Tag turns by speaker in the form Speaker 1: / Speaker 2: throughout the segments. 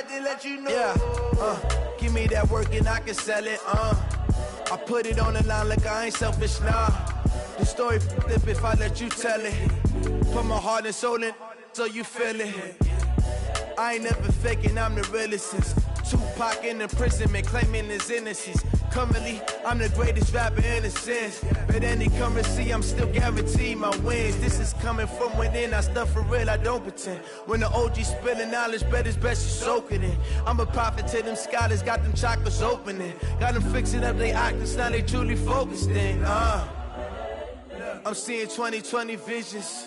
Speaker 1: had to let you know. Yeah, give me that work and I can sell it, I put it on the line like I ain't selfish, nah. The story flip if I let you tell it. Put my heart and soul in so you feel it. I ain't never faking, I'm the realest since Tupac in imprisonment, claiming his innocence. Currently, I'm the greatest rapper in a sense. But any currency, I'm still guaranteed my wins. This is coming from within, I stuff for real, I don't pretend. When the OG spilling knowledge, bet it's best you soak it in. I'm a prophet to them scholars, got them chakras opening. Got them fixing up they octaves, now they truly focused in. I'm seeing 2020 visions.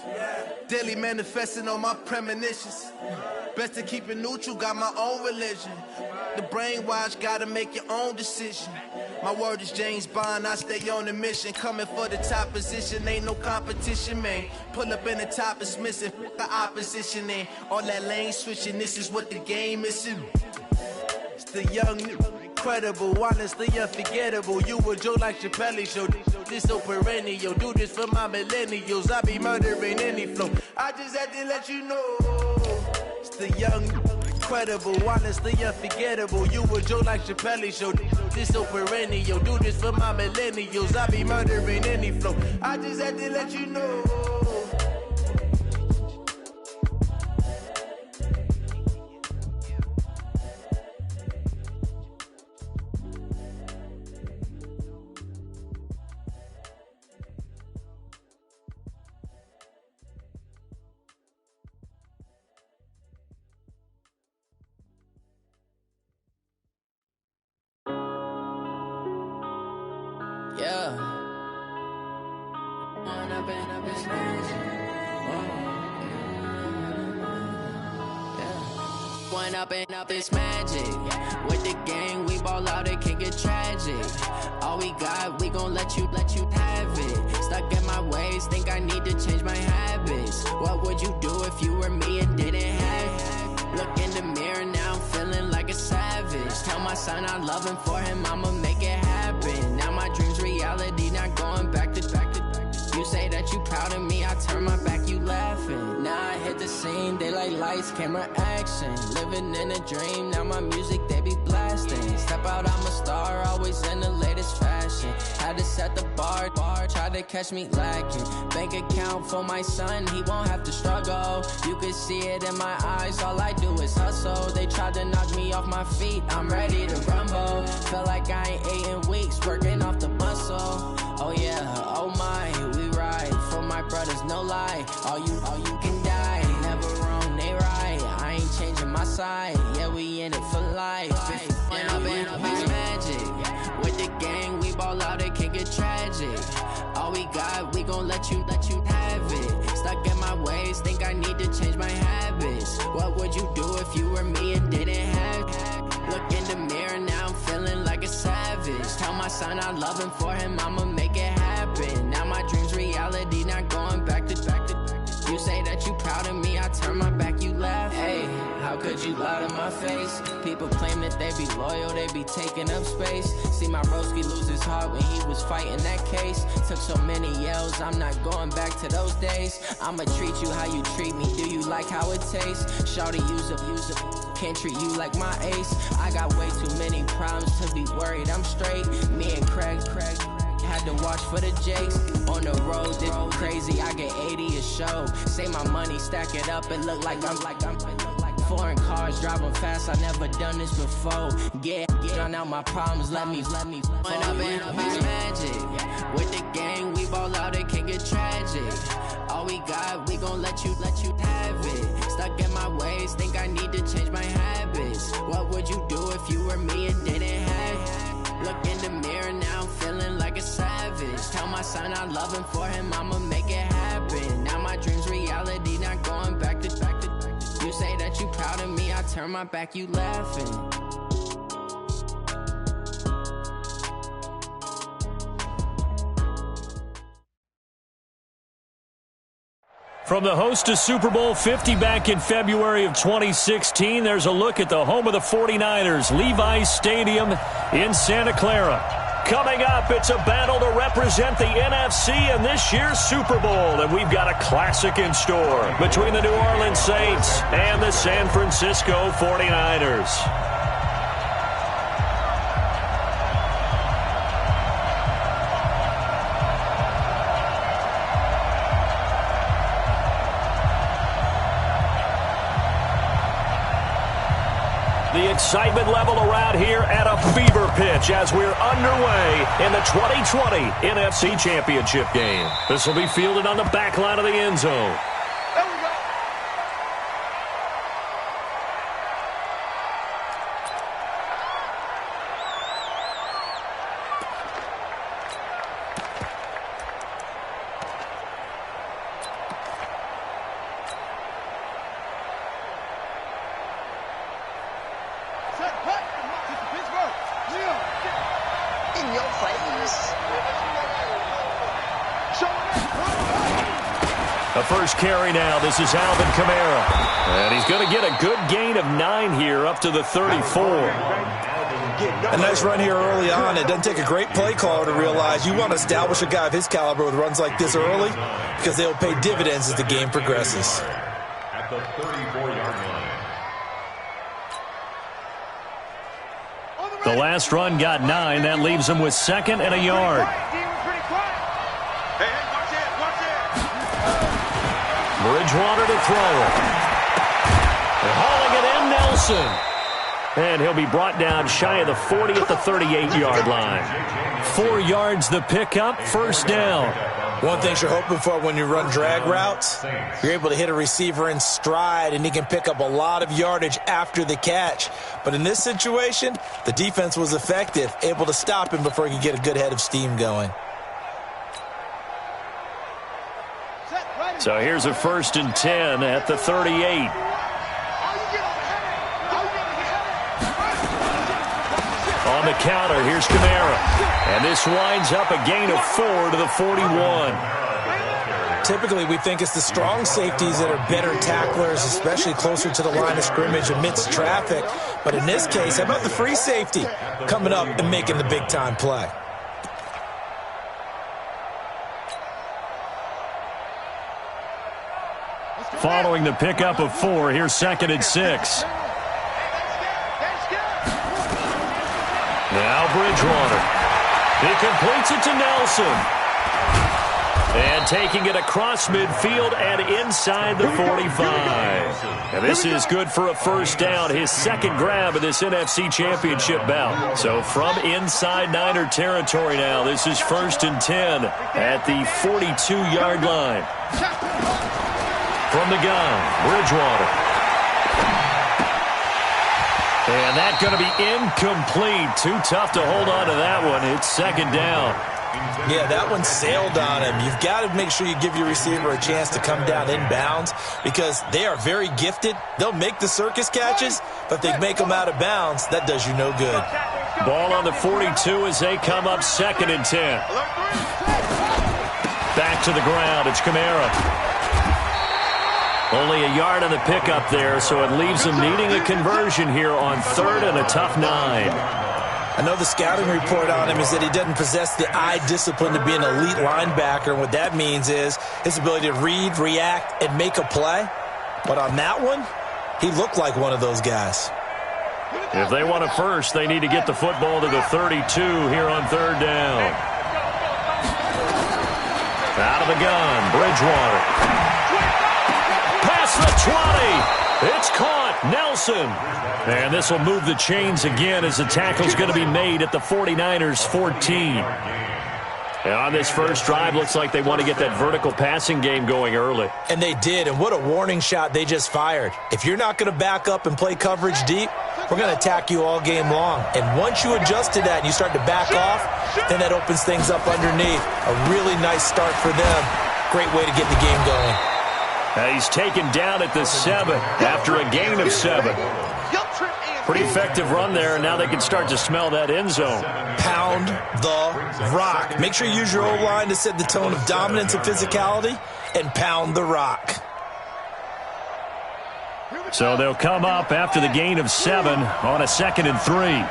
Speaker 1: Daily manifesting on my premonitions. Best to keep it neutral, got my own religion. The brainwash, gotta make your own decision. My word is James Bond, I stay on the mission. Coming for the top position, ain't no competition, man. Pull up in the top is missing, the opposition in. All that lane switching, this is what the game is in. It's the young, incredible, honestly unforgettable. You a Joe like Chappelle show. This so perennial, do this for my millennials. I be murdering any flow. I just had to let you know. It's the young, incredible, honestly unforgettable. You a Joe like Chappelle show. This so perennial, do this for my millennials. I be murdering any flow. I just had to let you know.
Speaker 2: Up this magic. With the gang, we ball out, it can get tragic. All we got, we gon' let you have it. Stuck in my ways, think I need to change my habits. What would you do if you were me and didn't have it? Look in the mirror, now I'm feeling like a savage. Tell my son I love him, for him I'ma make it happen. Now my dream's reality, not going back to. You say that you proud of me, I turn my back, you laughing. Now I hit the scene, daylight lights, camera action. Living in a dream, now my music, they be blasting. Step out, I'm a star, always in the latest fashion. Had to set the bar, try to catch me lacking. Bank account for my son, he won't have to struggle. You can see it in my eyes, all I do is hustle. They tried to knock me off my feet, I'm ready to rumble. Feel like I ain't ate in weeks, working off the muscle. Oh yeah, oh my, we ride for my brothers, no lie. All you can die, never wrong, they right. I ain't changing my side, yeah, we in it for life. When up in it's magic. With the gang, we ball out, it can get tragic. All we got, we gon' let you have it. Stuck in my ways, think I need to change my habits. What would you do if you were me and didn't have it? Look in the mirror, now I'm feeling like a savage. Tell my son I love him, for him I'ma make it happen. Now my dream's reality, not going back to. You say that you proud of me, I turn my back, you laugh. Hey, how could you lie to my face? People claim that they be loyal, they be taking up space. See my broski lose his heart when he was fighting that case. Took so many yells, I'm not going back to those days. I'ma treat you how you treat me, do you like how it tastes? Shawty, use up, can't treat you like my ace. I got way too many problems to be worried, I'm straight. Me and Craig had to watch for the Jakes. On the road, this crazy, I get 80 a show. Say my money, stack it up, and look like I'm foreign cars, driving fast, I never done this before. Get on out my problems, let me When up in it's magic. With the gang, we ball out, it can get tragic. All we got, we gon' let you have it. Stuck in my ways, think I need to change my habits. What would you do if you were me and didn't have it? Look in the mirror, now I'm feeling like a savage. Tell my son I love him, for him I'ma make it happen. Now my dream's reality, not going back to. You say that you proud of me, I turn my back, you laughing.
Speaker 3: From the host to Super Bowl 50 back in February of 2016, there's a look at the home of the 49ers, Levi's Stadium in Santa Clara. Coming up, it's a battle to represent the NFC in this year's Super Bowl, and we've got a classic in store between the New Orleans Saints and the San Francisco 49ers. The excitement level around here at a fever pitch as we're underway in the 2020 NFC Championship game. This will be fielded on the back line of the end zone. The first carry now. This is Alvin Kamara. And he's going to get a good gain of 9 here up to the 34.
Speaker 4: A nice run here early on. It doesn't take a great play caller to realize you want to establish a guy of his caliber with runs like this early because they'll pay dividends as the game progresses.
Speaker 5: At the 34-yard line.
Speaker 3: The last run got 9. That leaves him with 2nd and a yard. Bridgewater to throw it. They're hauling it in, Nelson. And he'll be brought down shy of the 40 at the 38-yard line. 4 yards the pickup, first down.
Speaker 4: One thing you're hoping for when you run drag routes, you're able to hit a receiver in stride, and he can pick up a lot of yardage after the catch. But in this situation, the defense was effective, able to stop him before he could get a good head of steam going.
Speaker 3: So here's a 1st and 10 at the 38. On the counter, here's Kamara. And this winds up a gain of 4 to the 41.
Speaker 4: Typically, we think it's the strong safeties that are better tacklers, especially closer to the line of scrimmage amidst traffic. But in this case, how about the free safety coming up and making the big-time play?
Speaker 3: Following the pickup of 4, here's 2nd and 6. Now Bridgewater. He completes it to Nelson. And taking it across midfield and inside the 45. And this is good for a first down, his 2nd grab of this NFC Championship bout. So from inside Niner territory now, this is 1st and 10 at the 42-yard line. From the gun, Bridgewater. And that's going to be incomplete. Too tough to hold on to that one. It's 2nd down.
Speaker 4: Yeah, that one sailed on him. You've got to make sure you give your receiver a chance to come down inbounds because they are very gifted. They'll make the circus catches, but if they make them out of bounds, that does you no good.
Speaker 3: Ball on the 42 as they come up 2nd and 10. Back to the ground. It's Kamara. Only a yard on the pickup there, so it leaves them needing a conversion here on 3rd and a tough 9.
Speaker 4: I know the scouting report on him is that he doesn't possess the eye discipline to be an elite linebacker, and what that means is his ability to read, react, and make a play. But on that one, he looked like one of those guys.
Speaker 3: If they want a first, they need to get the football to the 32 here on 3rd down. Out of the gun, Bridgewater. Past the 20. It's caught. Nelson. And this will move the chains again as the tackle's going to be made at the 49ers 14. And on this first drive, looks like they want to get that vertical passing game going early.
Speaker 4: And they did, and what a warning shot they just fired. If you're not going to back up and play coverage deep, we're going to attack you all game long. And once you adjust to that and you start to back off, then that opens things up underneath. A really nice start for them. Great way to get the game going.
Speaker 3: He's taken down at the 7 after a gain of 7. Pretty effective run there, and now they can start to smell that end zone.
Speaker 4: Pound the rock. Make sure you use your O-line to set the tone of dominance and physicality, and pound the rock.
Speaker 3: So they'll come up after the gain of 7 on a 2nd and 3.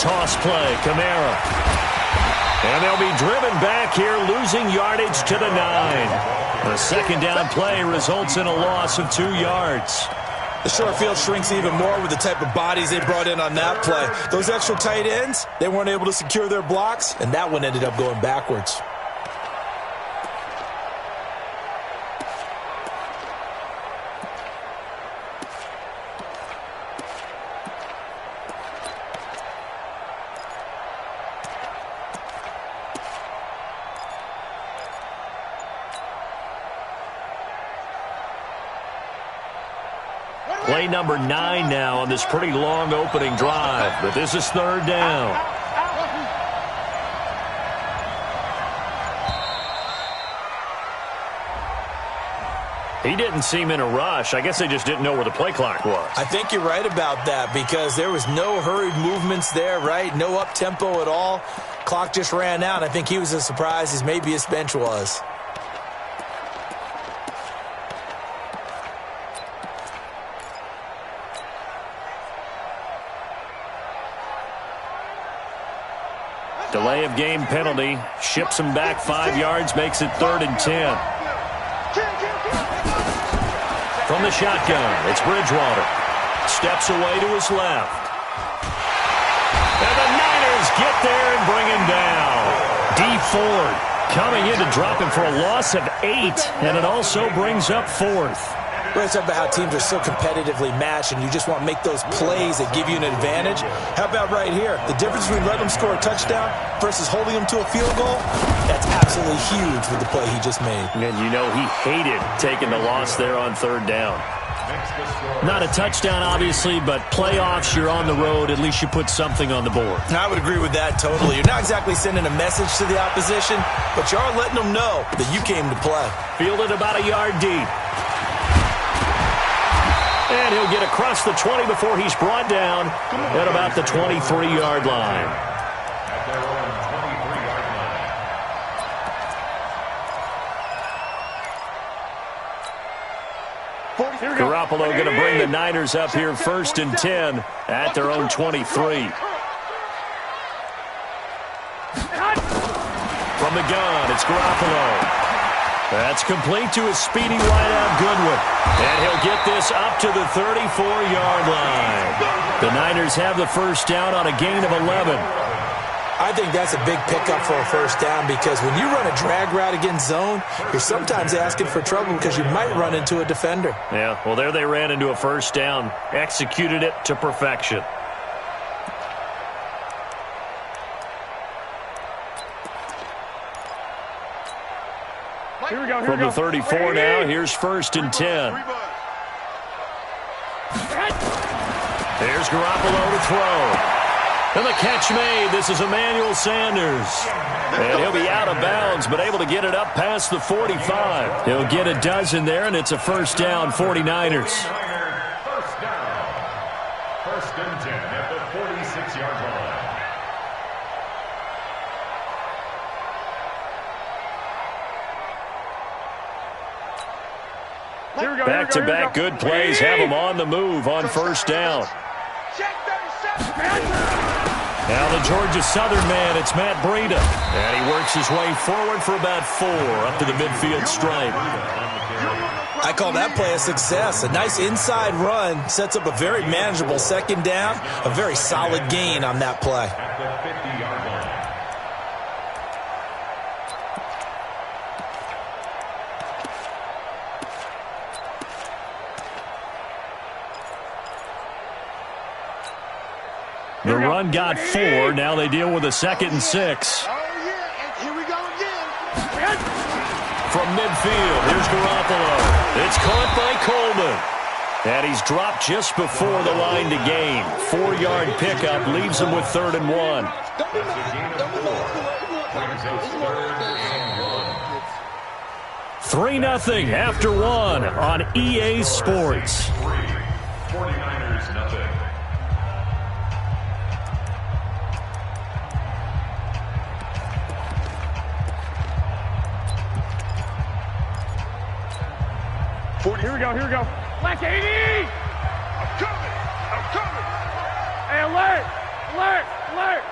Speaker 3: toss play. Kamara. And they'll be driven back here, losing yardage to the 9. The second down play results in a loss of 2 yards.
Speaker 4: The short field shrinks even more with the type of bodies they brought in on that play. Those extra tight ends, they weren't able to secure their blocks, and that one ended up going backwards.
Speaker 3: Play number 9 now on this pretty long opening drive, but this is third down. He didn't seem in a rush. I guess they just didn't know where the play clock was.
Speaker 4: I think you're right about that because there was no hurried movements there, right? No up-tempo at all. Clock just ran out. I think he was as surprised as maybe his bench was.
Speaker 3: Delay of game penalty. Ships him back 5 yards, makes it 3rd and 10. From the shotgun, it's Bridgewater. Steps away to his left. And the Niners get there and bring him down. D. Ford coming in to drop him for a loss of 8, and it also brings up 4th.
Speaker 4: We're talking about how teams are so competitively matched and you just want to make those plays that give you an advantage. How about right here? The difference between letting them score a touchdown versus holding them to a field goal, that's absolutely huge with the play he just made.
Speaker 3: And you know he hated taking the loss there on 3rd down. Not a touchdown, obviously, but playoffs, you're on the road. At least you put something on the board.
Speaker 4: I would agree with that totally. You're not exactly sending a message to the opposition, but you are letting them know that you came to play.
Speaker 3: Fielded about a yard deep. And he'll get across the 20 before he's brought down at about the 23-yard line.
Speaker 5: At their own 23-yard line.
Speaker 3: Garoppolo going to bring the Niners up here 1st and 10 at their own 23. From the gun, it's Garoppolo. That's complete to a speedy wideout Goodwin. And he'll get this up to the 34-yard line. The Niners have the first down on a gain of 11.
Speaker 4: I think that's a big pickup for a first down because when you run a drag route against zone, you're sometimes asking for trouble because you might run into a defender.
Speaker 3: Yeah, well, there they ran into a first down, executed it to perfection. From the 34 now, here's 1st and 10. There's Garoppolo to throw. And the catch made. This is Emmanuel Sanders. And he'll be out of bounds, but able to get it up past the 45. He'll get a dozen there, and it's a first down, 49ers.
Speaker 5: First down. 1st and 10 at the 46-yard line.
Speaker 3: Back-to-back good plays have him on the move on first down. Now the Georgia Southern man, it's Matt Breida. And he works his way forward for about 4 up to the midfield stripe.
Speaker 4: I call that play a success. A nice inside run sets up a very manageable second down. A very solid gain on that play.
Speaker 5: At the 50-yard line.
Speaker 3: The run got 4. Now they deal with a 2nd and 6.
Speaker 6: Oh, yeah. Here we go again.
Speaker 3: From midfield, here's Garoppolo. It's caught by Coleman. And he's dropped just before the line to gain. 4-yard pickup leaves him with 3rd and 1.
Speaker 5: That's a gain of 4. Brings us 3rd and 1.
Speaker 3: 3-0 after 1 on EA Sports.
Speaker 5: 49ers nothing.
Speaker 7: Here we go. Black 80!
Speaker 6: I'm coming.
Speaker 7: Hey, alert! Alert.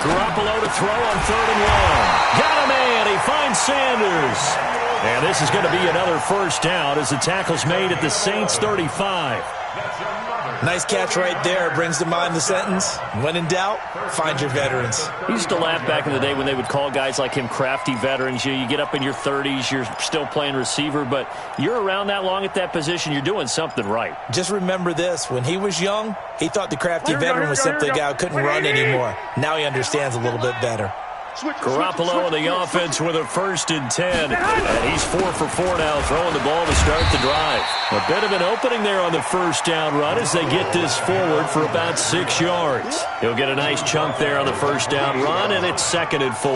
Speaker 3: Garoppolo to throw on 3rd and 1. Got a man. He finds Sanders. And this is going to be another first down as the tackle's made at the Saints 35.
Speaker 4: Nice catch right there. Brings to mind the sentence, when in doubt, find your veterans.
Speaker 3: I used to laugh back in the day when they would call guys like him crafty veterans. You get up in your 30s, you're still playing receiver, but you're around that long at that position, you're doing something right.
Speaker 4: Just remember this. When he was young, he thought the crafty veteran was simply a guy who couldn't run anymore. Now he understands a little bit better.
Speaker 3: Garoppolo on the offense with a 1st and 10. And he's 4 for 4 now, throwing the ball to start the drive. A bit of an opening there on the first down run as they get this forward for about 6 yards. He'll get a nice chunk there on the first down run, and it's 2nd and 4.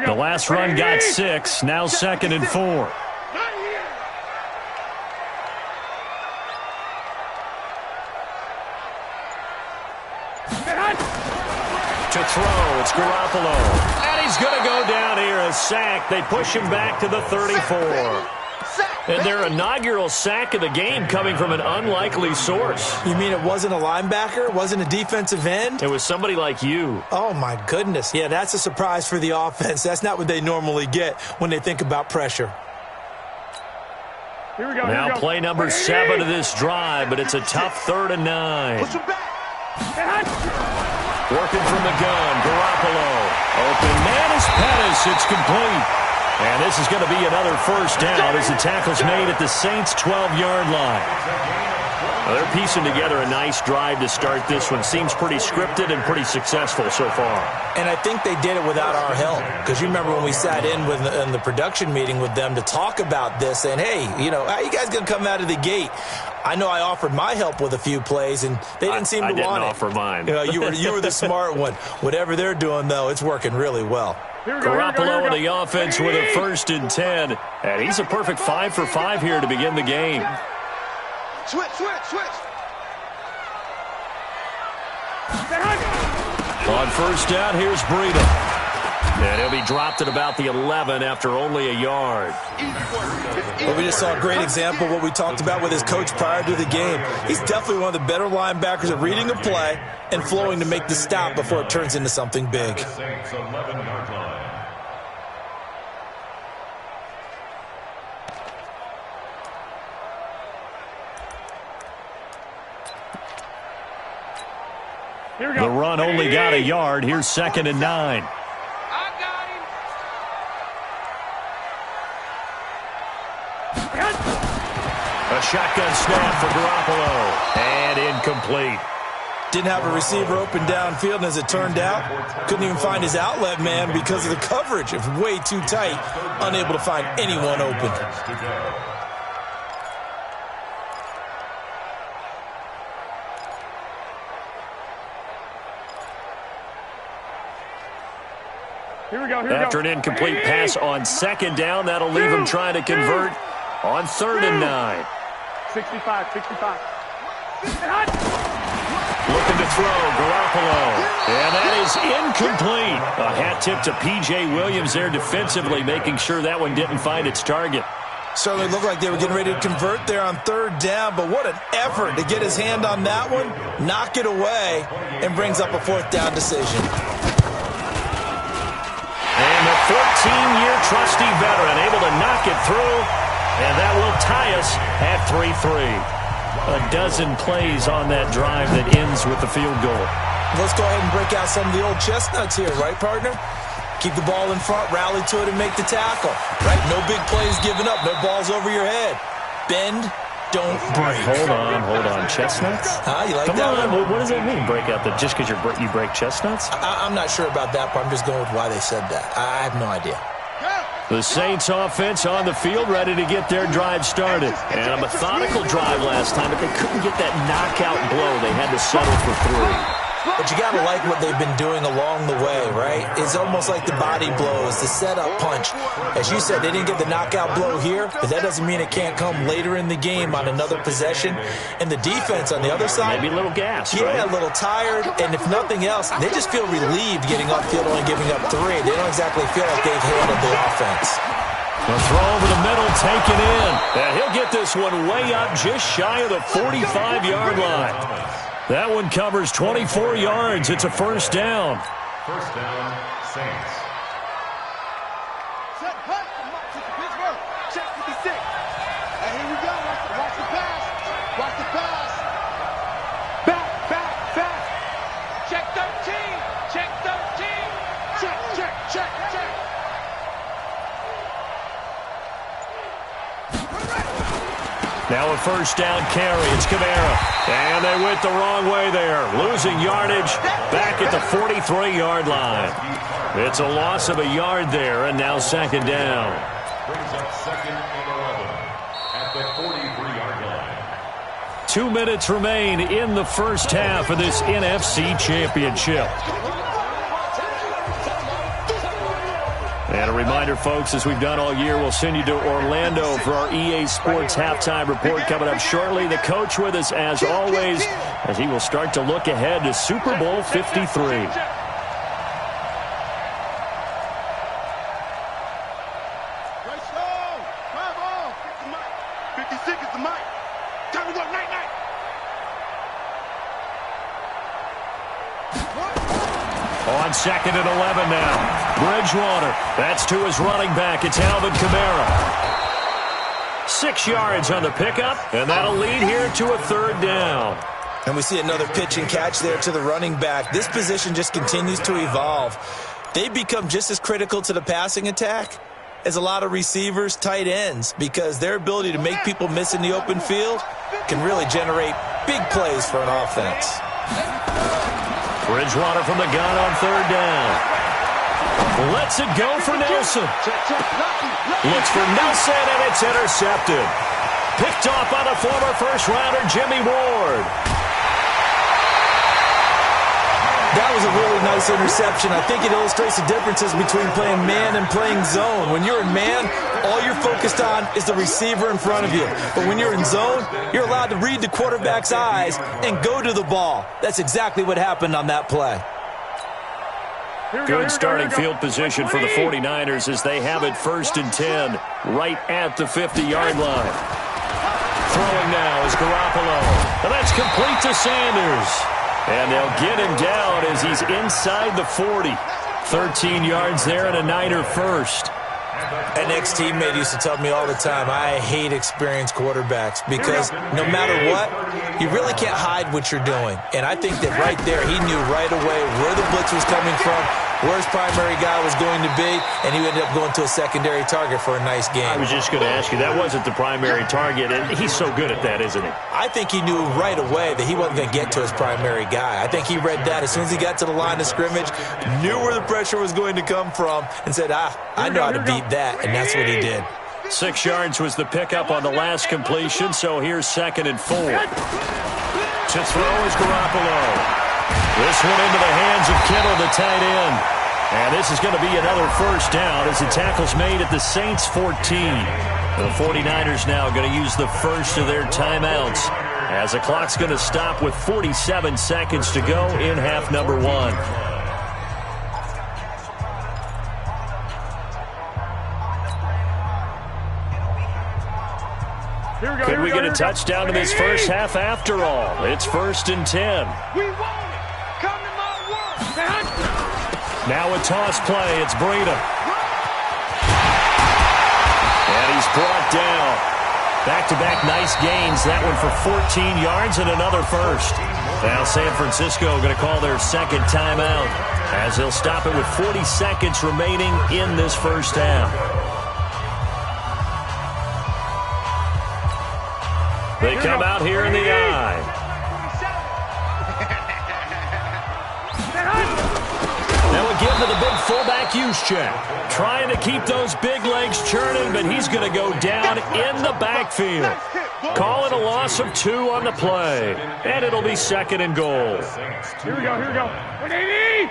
Speaker 3: The last run got 6. Now 2nd and 4. To throw, it's Garoppolo. And he's going to go down here. A sack. They push him back to the 34. And their inaugural sack of the game coming from an unlikely source.
Speaker 4: You mean it wasn't a linebacker? It wasn't a defensive end?
Speaker 3: It was somebody like you.
Speaker 4: Oh, my goodness. Yeah, that's a surprise for the offense. That's not what they normally get when they think about pressure.
Speaker 7: Here we go.
Speaker 3: Now play number 7 of this drive, but it's a tough 3rd and 9. Working from the gun, Garoppolo. Open man is Pettis. It's complete. And this is going to be another first down as the tackle's made at the Saints' 12-yard line. Well, they're piecing together a nice drive to start this one. Seems pretty scripted and pretty successful so far.
Speaker 4: And I think they did it without our help. Because you remember when we sat in the production meeting with them to talk about this, and hey, you know, how you guys going to come out of the gate? I know I offered my help with a few plays, and they didn't seem to want it.
Speaker 3: I didn't offer mine.
Speaker 4: You know, you were the smart one. Whatever they're doing, though, it's working really well.
Speaker 3: Garoppolo on the offense with a 1st and 10. And he's a perfect 5 for 5 here to begin the game.
Speaker 6: Switch.
Speaker 3: On first down, here's Breida. And he'll be dropped at about the 11 after only a yard.
Speaker 4: Well, we just saw a great example of what we talked about with his coach prior to the game. He's definitely one of the better linebackers at reading a play and flowing to make the stop before it turns into something big.
Speaker 3: The run only got a yard. Here's 2nd and 9. A shotgun snap for Garoppolo. And incomplete.
Speaker 4: Didn't have a receiver open downfield, and as it turned out, couldn't even find his outlet man because of the coverage. It was way too tight, unable to find anyone open.
Speaker 3: After an incomplete pass on 2nd down, that'll leave him trying to convert on 3rd and 9.
Speaker 7: 65.
Speaker 3: Looking to throw, Garoppolo. And that is incomplete. A hat tip to P.J. Williams there defensively, making sure that one didn't find its target.
Speaker 4: Certainly looked like they were getting ready to convert there on 3rd down, but what an effort to get his hand on that one, knock it away, and brings up a 4th down decision.
Speaker 3: And the 14-year trusty veteran able to knock it through, and that will tie us at 3-3. A dozen plays on that drive that ends with the field goal.
Speaker 4: Let's go ahead and break out some of the old chestnuts here, right, partner? Keep the ball in front, rally to it, and make the tackle. Right? No big plays given up, no balls over your head. Bend, don't break.
Speaker 3: Hold on. Chestnuts?
Speaker 4: You like
Speaker 3: Come
Speaker 4: that
Speaker 3: on.
Speaker 4: one?
Speaker 3: What does that mean, break out? Just because you break chestnuts?
Speaker 4: I'm not sure about that part. I'm just going with why they said that. I have no idea.
Speaker 3: The Saints offense on the field, ready to get their drive started. And a methodical drive last time, but they couldn't get that knockout blow. They had to settle for 3.
Speaker 4: But you got to like what they've been doing along the way, right? It's almost like the body blows, the setup punch. As you said, they didn't get the knockout blow here, but that doesn't mean it can't come later in the game on another possession. And the defense on the other side,
Speaker 3: maybe a little gas,
Speaker 4: yeah,
Speaker 3: right?
Speaker 4: A little tired. And if nothing else, they just feel relieved getting upfield, only giving up 3. They don't exactly feel like they've handled the offense.
Speaker 3: The throw over the middle, taken in. And he'll get this one way up just shy of the 45-yard line. That one covers 24 yards. It's a first down.
Speaker 5: First down, Saints.
Speaker 6: Set, hut, Pittsburgh. Check 56. And here we go. Watch the pass. Watch the pass. Back. Check 13. Check 13. Check.
Speaker 3: Now a first down carry. It's Kamara. And they went the wrong way there. Losing yardage back at the 43-yard line. It's a loss of a yard there, and now second down.
Speaker 5: Brings up second and 11 at the 43-yard line.
Speaker 3: 2 minutes remain in the first half of this NFC Championship. And a reminder, folks, as we've done all year, we'll send you to Orlando for our EA Sports halftime report coming up shortly. The coach with us, as always, as he will start to look ahead to Super Bowl 53. On second and 11 now. Bridgewater. That's to his running back. It's Alvin Kamara. 6 yards on the pickup, and that'll lead here to a third down.
Speaker 4: And we see another pitch and catch there to the running back. This position just continues to evolve. They become just as critical to the passing attack as a lot of receivers, tight ends, because their ability to make people miss in the open field can really generate big plays for an offense.
Speaker 3: Bridgewater from the gun on third down. Lets it go for Nelson. Looks for Nelson, and it's intercepted. Picked off by the former first-rounder Jimmy Ward.
Speaker 4: That was a really nice interception. I think it illustrates the differences between playing man and playing zone. When you're in man, all you're focused on is the receiver in front of you. But when you're in zone, you're allowed to read the quarterback's eyes and go to the ball. That's exactly what happened on that play.
Speaker 3: Good starting field position for the 49ers as they have it first and 10 right at the 50-yard line. Throwing now is Garoppolo. And that's complete to Sanders. And they'll get him down as he's inside the 40. 13 yards there and a Niner first.
Speaker 4: An ex-teammate used to tell me all the time, I hate experienced quarterbacks because no matter what, you really can't hide what you're doing. And I think that right there, he knew right away where the blitz was coming from, where his primary guy was going to be, and he ended up going to a secondary target for a nice game.
Speaker 3: I was just going to ask you, that wasn't the primary target, and he's so good at that, isn't he?
Speaker 4: I think he knew right away that he wasn't going to get to his primary guy. I think he read that as soon as he got to the line of scrimmage, knew where the pressure was going to come from, and said, I know how to beat that, and that's what he did.
Speaker 3: 6 yards was the pickup on the last completion, so here's second and 4. To throw is Garoppolo. This one into the hands of Kittle, the tight end. And this is going to be another first down as the tackle's made at the Saints 14. The 49ers now going to use the first of their timeouts as the clock's going to stop with 47 seconds to go in half number 1. Could we get a touchdown in this first half after all? It's first and 10.
Speaker 6: We want it. Come to my world.
Speaker 3: Now a toss play. It's Breida. And he's brought down. Back-to-back nice gains. That one for 14 yards and another first. Now San Francisco going to call their second timeout as they'll stop it with 40 seconds remaining in this first half. They come out here in the eye. Now a give to the big fullback Juszczyk. Trying to keep those big legs churning, but he's going to go down in the backfield. Calling a loss of 2 on the play. And it'll be 2nd and goal.
Speaker 7: Here we go, here we go. 180!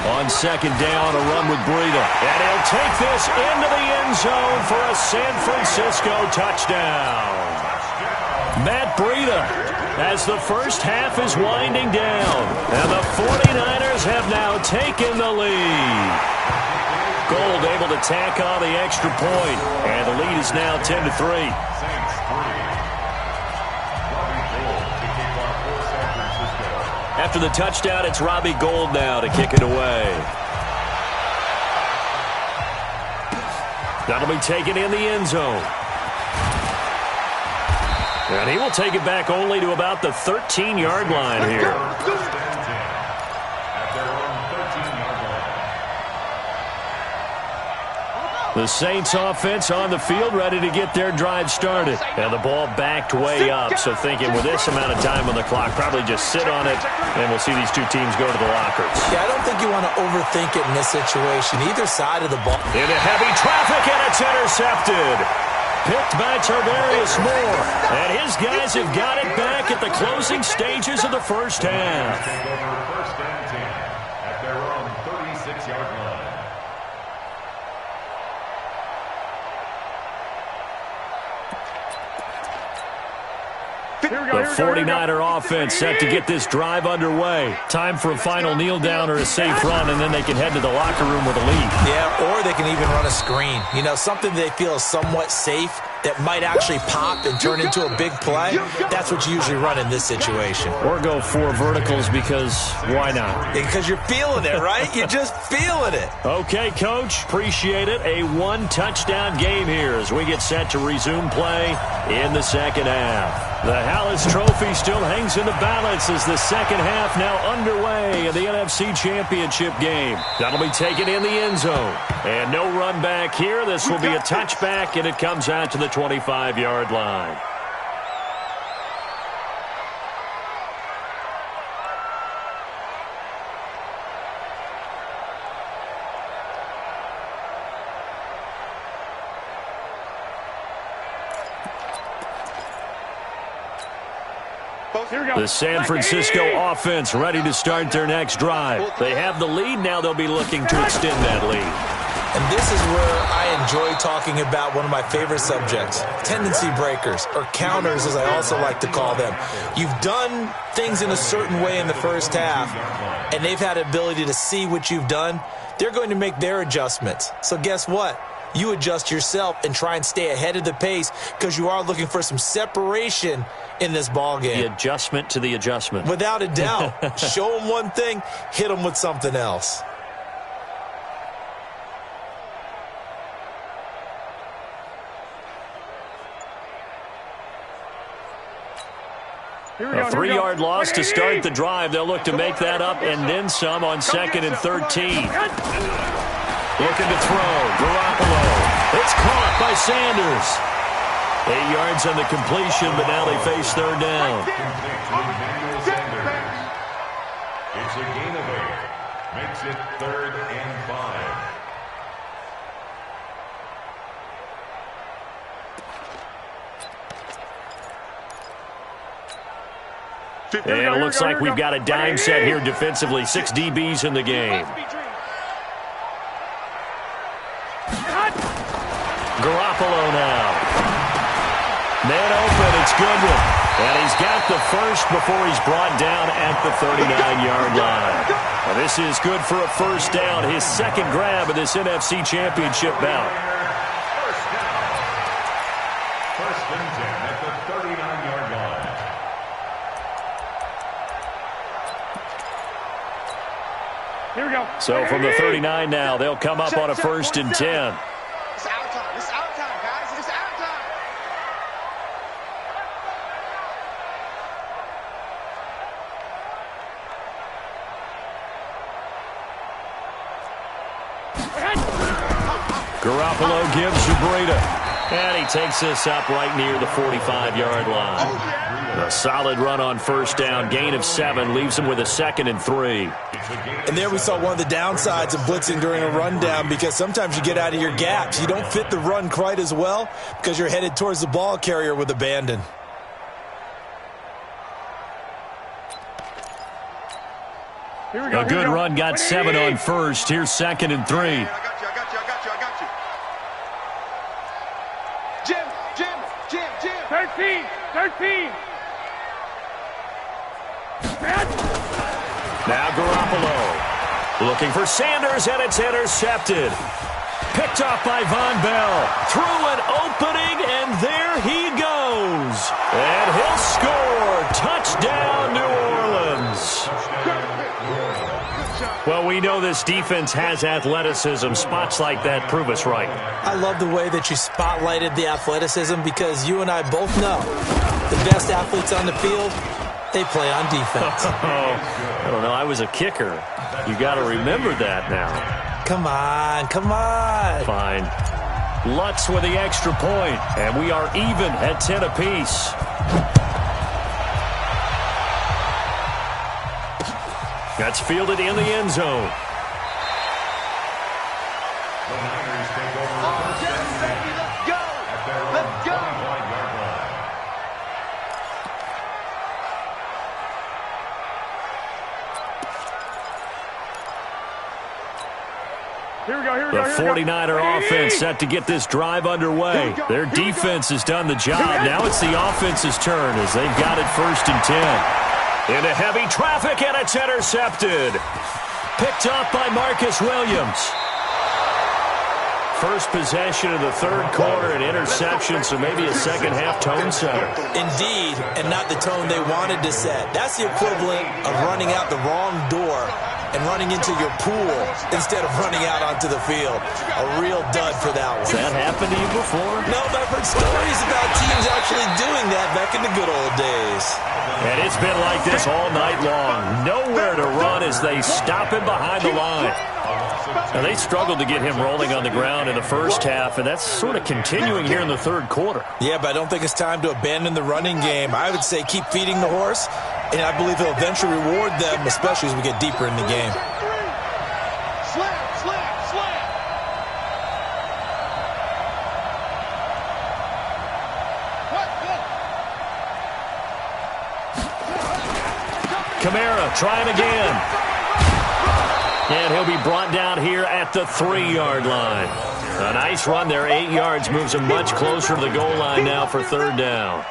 Speaker 3: On 2nd down, a run with Breida. And he'll take this into the end zone for a San Francisco touchdown. Matt Breida, as the first half is winding down. And the 49ers have now taken the lead. Gold able to tack on the extra point. And the lead is now 10-3. After the touchdown, it's Robbie Gould now to kick it away. That'll be taken in the end zone. And he will take it back only to about the 13-yard line here. The Saints offense on the field ready to get their drive started. And the ball backed way up, so thinking with this amount of time on the clock, probably just sit on it, and we'll see these two teams go to the lockers.
Speaker 4: Yeah, I don't think you want to overthink it in this situation. Either side of the ball.
Speaker 3: Into heavy traffic, and it's intercepted. Picked by Tarvarius Moore. And his guys have got it back at the closing stages of the first half.
Speaker 5: First and 10 at their own 36-yard line.
Speaker 3: The 49er offense set to get this drive underway. Time for a final kneel down or a safe run, and then they can head to the locker room with a lead.
Speaker 4: Yeah, or they can even run a screen. You know, something they feel is somewhat safe that might actually pop and turn into a big play. That's what you usually run in this situation.
Speaker 3: Or go 4 verticals because why not?
Speaker 4: Because you're feeling it, right? You're just feeling it.
Speaker 3: Okay, Coach. Appreciate it. A 1-touchdown game here as we get set to resume play in the second half. The Hallis Trophy still hangs in the balance as the second half now underway in the NFC Championship game. That'll be taken in the end zone. And no run back here. This will be a touchback, and it comes out to the 25-yard line. The San Francisco offense ready to start their next drive. They have the lead. Now they'll be looking to extend that lead.
Speaker 4: And this is where I enjoy talking about one of my favorite subjects, tendency breakers, or counters as I also like to call them. You've done things in a certain way in the first half, and they've had the ability to see what you've done. They're going to make their adjustments. So guess what? You adjust yourself and try and stay ahead of the pace because you are looking for some separation in this ball game.
Speaker 3: The adjustment to the adjustment.
Speaker 4: Without a doubt. Show them one thing, hit them with something else.
Speaker 3: A 3-yard loss to start the drive. They'll look to make that up and then some on 2nd and 13. Looking to throw. Garoppolo. It's caught by Sanders. 8 yards on the completion, but now they face third down.
Speaker 5: It's a gain of 8. Makes it 3rd and 5.
Speaker 3: And it looks like we've got a dime set here defensively. 6 DBs in the game. Garoppolo now. Man open, it's Goodwin. And he's got the first before he's brought down at the 39-yard line. Now this is good for a first down. His second grab of this NFC Championship bout.
Speaker 5: First and 10 at the 39-yard line.
Speaker 7: Here we go.
Speaker 3: So from the 39 now, they'll come up on a 1st and 10.
Speaker 6: It's our time. It's our time, guys. It's our time.
Speaker 3: Garoppolo gives to Breida. And he takes this up right near the 45-yard line. A solid run on first down. Gain of 7 leaves him with a 2nd and 3.
Speaker 4: And there we saw one of the downsides of blitzing during a rundown, because sometimes you get out of your gaps. You don't fit the run quite as well because you're headed towards the ball carrier with abandon.
Speaker 3: A good run got 7 on first. Here's 2nd and 3.
Speaker 6: I got you. Jim.
Speaker 7: 13.
Speaker 3: Now Garoppolo looking for Sanders, and it's intercepted. Picked off by Von Bell. Through an opening, and there he goes. And he'll score. Touchdown, New Orleans. Well, we know this defense has athleticism. Spots like that prove us right.
Speaker 4: I love the way that you spotlighted the athleticism, because you and I both know the best athletes on the field, they play on defense.
Speaker 3: I don't know. I was a kicker. You got to remember that now.
Speaker 4: Come on.
Speaker 3: Fine. Lutz with the extra point, and we are even at 10 apiece. That's fielded in the end zone.
Speaker 5: The Niners take over
Speaker 6: Let's go.
Speaker 7: Here we go.
Speaker 3: The 49er offense set to get this drive underway. Their defense has done the job. Now it's the offense's turn as they've got it 1st and 10. Into heavy traffic, and it's intercepted. Picked up by Marcus Williams. First possession of the 3rd quarter, an interception, so maybe a second-half tone setter.
Speaker 4: Indeed, and not the tone they wanted to set. That's the equivalent of running out the wrong door and running into your pool instead of running out onto the field. A real dud for that one.
Speaker 3: Has that happened to you before?
Speaker 4: No, but I've heard stories about teams actually doing that back in the good old days.
Speaker 3: And it's been like this all night long. Nowhere to run as they stop him behind the line. Now, they struggled to get him rolling on the ground in the first half, and that's sort of continuing here in the 3rd quarter.
Speaker 4: Yeah, but I don't think it's time to abandon the running game. I would say keep feeding the horse, and I believe he'll eventually reward them, especially as we get deeper in the game.
Speaker 6: Slam.
Speaker 3: Kamara trying again. And he'll be brought down here at the 3-yard line. A nice run there. 8 yards moves him much closer to the goal line now for 3rd down.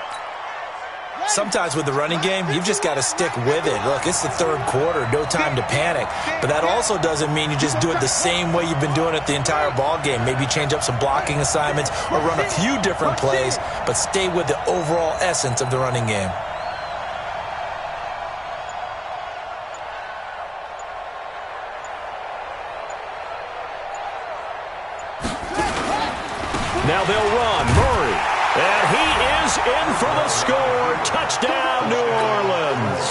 Speaker 4: Sometimes with the running game, you've just got to stick with it. Look, it's the 3rd quarter, no time to panic. But that also doesn't mean you just do it the same way you've been doing it the entire ball game. Maybe change up some blocking assignments or run a few different plays, but stay with the overall essence of the running game.
Speaker 3: Now they'll run. Murray. And he is in for the score. Touchdown, New Orleans.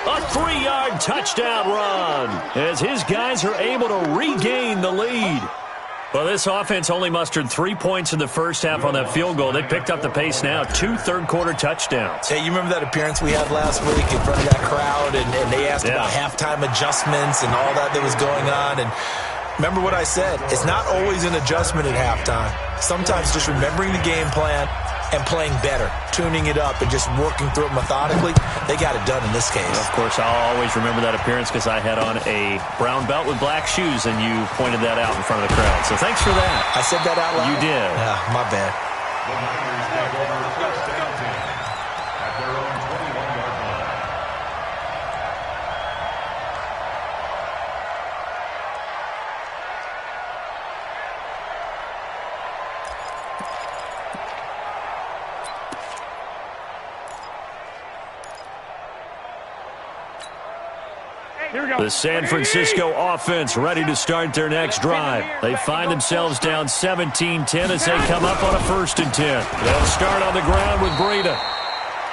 Speaker 3: A 3-yard touchdown run as his guys are able to regain the lead. Well, this offense only mustered 3 points in the first half on that field goal. They picked up the pace now. 2 third-quarter touchdowns.
Speaker 4: Hey, you remember that appearance we had last week in front of that crowd, and they asked about halftime adjustments and all that was going on, and remember what I said. It's not always an adjustment at halftime. Sometimes just remembering the game plan and playing better, tuning it up and just working through it methodically. They got it done in this case.
Speaker 3: Of course, I'll always remember that appearance because I had on a brown belt with black shoes, and you pointed that out in front of the crowd. So thanks for that.
Speaker 4: I said that out loud?
Speaker 3: You did.
Speaker 4: Yeah, my bad.
Speaker 5: The Niners take over 1st and 10 at their own 21-yard line.
Speaker 3: The San Francisco offense ready to start their next drive. They find themselves down 17-10 as they come up on a 1st and 10. They'll start on the ground with Breida.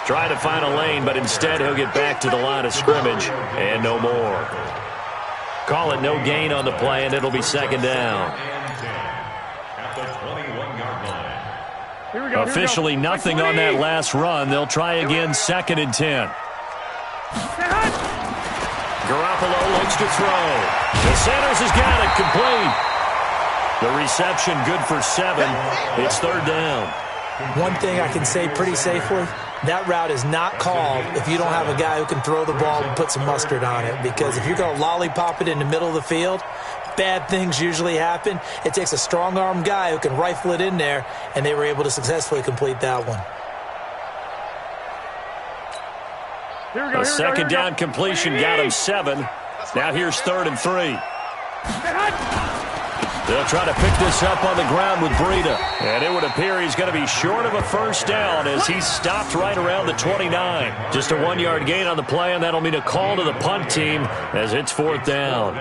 Speaker 3: Try to find a lane, but instead he'll get back to the line of scrimmage and no more. Call it no gain on the play, and it'll be 2nd down.
Speaker 5: At the 21-yard line.
Speaker 3: Officially nothing on that last run. They'll try again, 2nd and 10. Garoppolo looks to throw. The Sanders has got it, complete. The reception good for 7. It's 3rd down.
Speaker 4: One thing I can say pretty safely, that route is not called if you don't have a guy who can throw the ball and put some mustard on it. Because if you're going to lollipop it in the middle of the field, bad things usually happen. It takes a strong-arm guy who can rifle it in there, and they were able to successfully complete that one.
Speaker 3: A second down completion got him 7. Now here's 3rd and 3. They'll try to pick this up on the ground with Breida. And it would appear he's going to be short of a first down as he's stopped right around the 29. Just a 1-yard gain on the play, and that'll mean a call to the punt team as it's 4th down.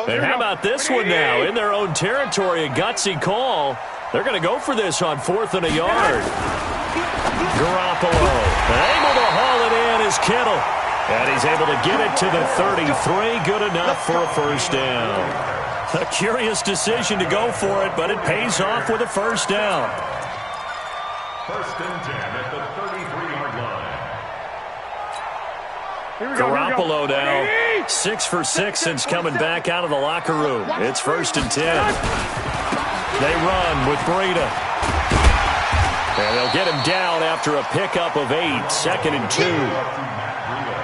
Speaker 3: And how about this one now? In their own territory, a gutsy call. They're going to go for this on 4th and a yard. Garoppolo able to haul it in is Kittle. And he's able to get it to the 33. Good enough for a first down. A curious decision to go for it, but it pays off with a first down.
Speaker 5: 1st and 10 at the 33-yard line.
Speaker 3: Garoppolo now 6 for 6 since coming back out of the locker room. It's 1st and 10. They run with Breida. And they'll get him down after a pickup of 8. 2nd and 2.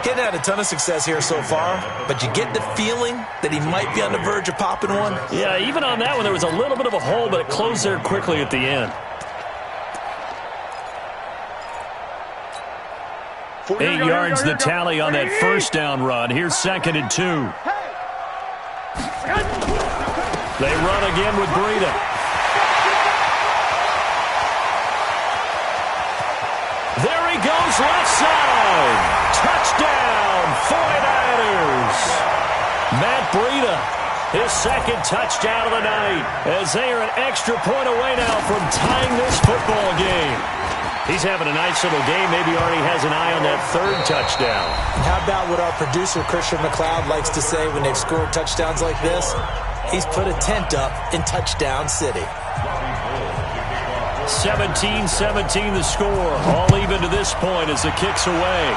Speaker 4: He's had a ton of success here so far, but you get the feeling that he might be on the verge of popping one.
Speaker 3: Yeah, even on that one, there was a little bit of a hole, but it closed there quickly at the end. 8 yards the tally on that first down run. Here's 2nd and 2. They run again with Breida. There he goes, left side. Touchdown, 49ers. Matt Breida, his 2nd touchdown of the night, as they are an extra point away now from tying this football game. He's having a nice little game. Maybe already has an eye on that 3rd touchdown.
Speaker 4: And how about what our producer, Christian McLeod, likes to say when they've scored touchdowns like this? He's put a tent up in Touchdown City.
Speaker 3: 17-17 the score. All even to this point as the kick's away.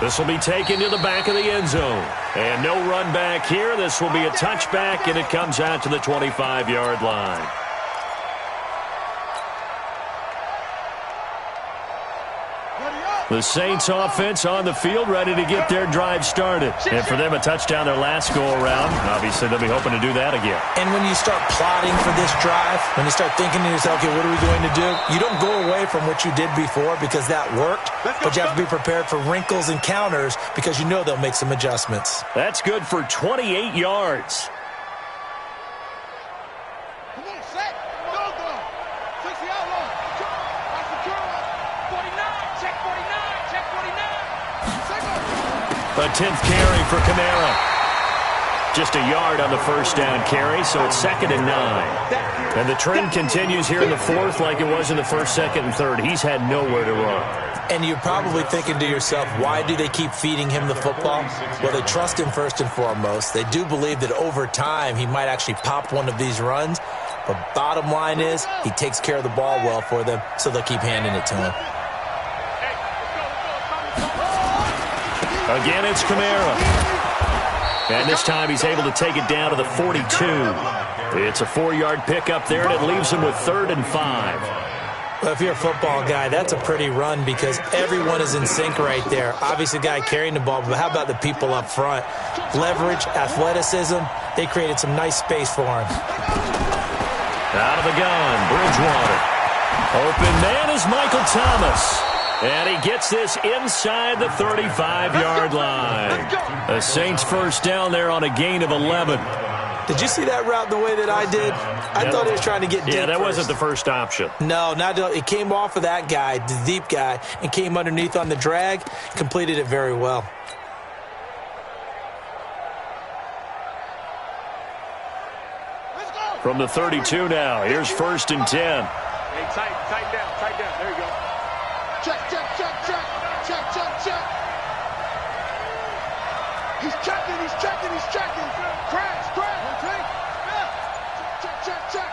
Speaker 3: This will be taken to the back of the end zone. And no run back here. This will be a touchback, and it comes out to the 25-yard line. The Saints offense on the field, ready to get their drive started. And for them, a touchdown their last go-around. Obviously, they'll be hoping to do that again.
Speaker 4: And when you start plotting for this drive, when you start thinking to yourself, okay, what are we going to do? You don't go away from what you did before because that worked, but you have to be prepared for wrinkles and counters because you know they'll make some adjustments.
Speaker 3: That's good for 28 yards. A 10th carry for Kamara. Just a yard on the first down carry, so it's 2nd and 9. And the trend continues here in the 4th like it was in the 1st, 2nd, and 3rd. He's had nowhere to run.
Speaker 4: And you're probably thinking to yourself, why do they keep feeding him the football? Well, they trust him first and foremost. They do believe that over time he might actually pop one of these runs. But bottom line is he takes care of the ball well for them, so they'll keep handing it to him.
Speaker 3: Again, it's Kamara. And this time he's able to take it down to the 42. It's a 4-yard pickup there, and it leaves him with 3rd and 5.
Speaker 4: Well, if you're a football guy, that's a pretty run because everyone is in sync right there. Obviously, the guy carrying the ball, but how about the people up front? Leverage, athleticism, they created some nice space for him.
Speaker 3: Out of the gun, Bridgewater. Open man is Michael Thomas. And he gets this inside the 35-yard line. The Saints first down there on a gain of 11.
Speaker 4: Did you see that route the way that I did? I thought he was trying to get deep.
Speaker 3: Yeah, that
Speaker 4: first.
Speaker 3: wasn't the first option.
Speaker 4: No, it came off of that guy, the deep guy, and came underneath on the drag, completed it very well.
Speaker 3: From the 32 now, here's 1st and 10.
Speaker 7: Hey, tighten down. There you go.
Speaker 6: Check. He's checking. Crash. Okay. Check.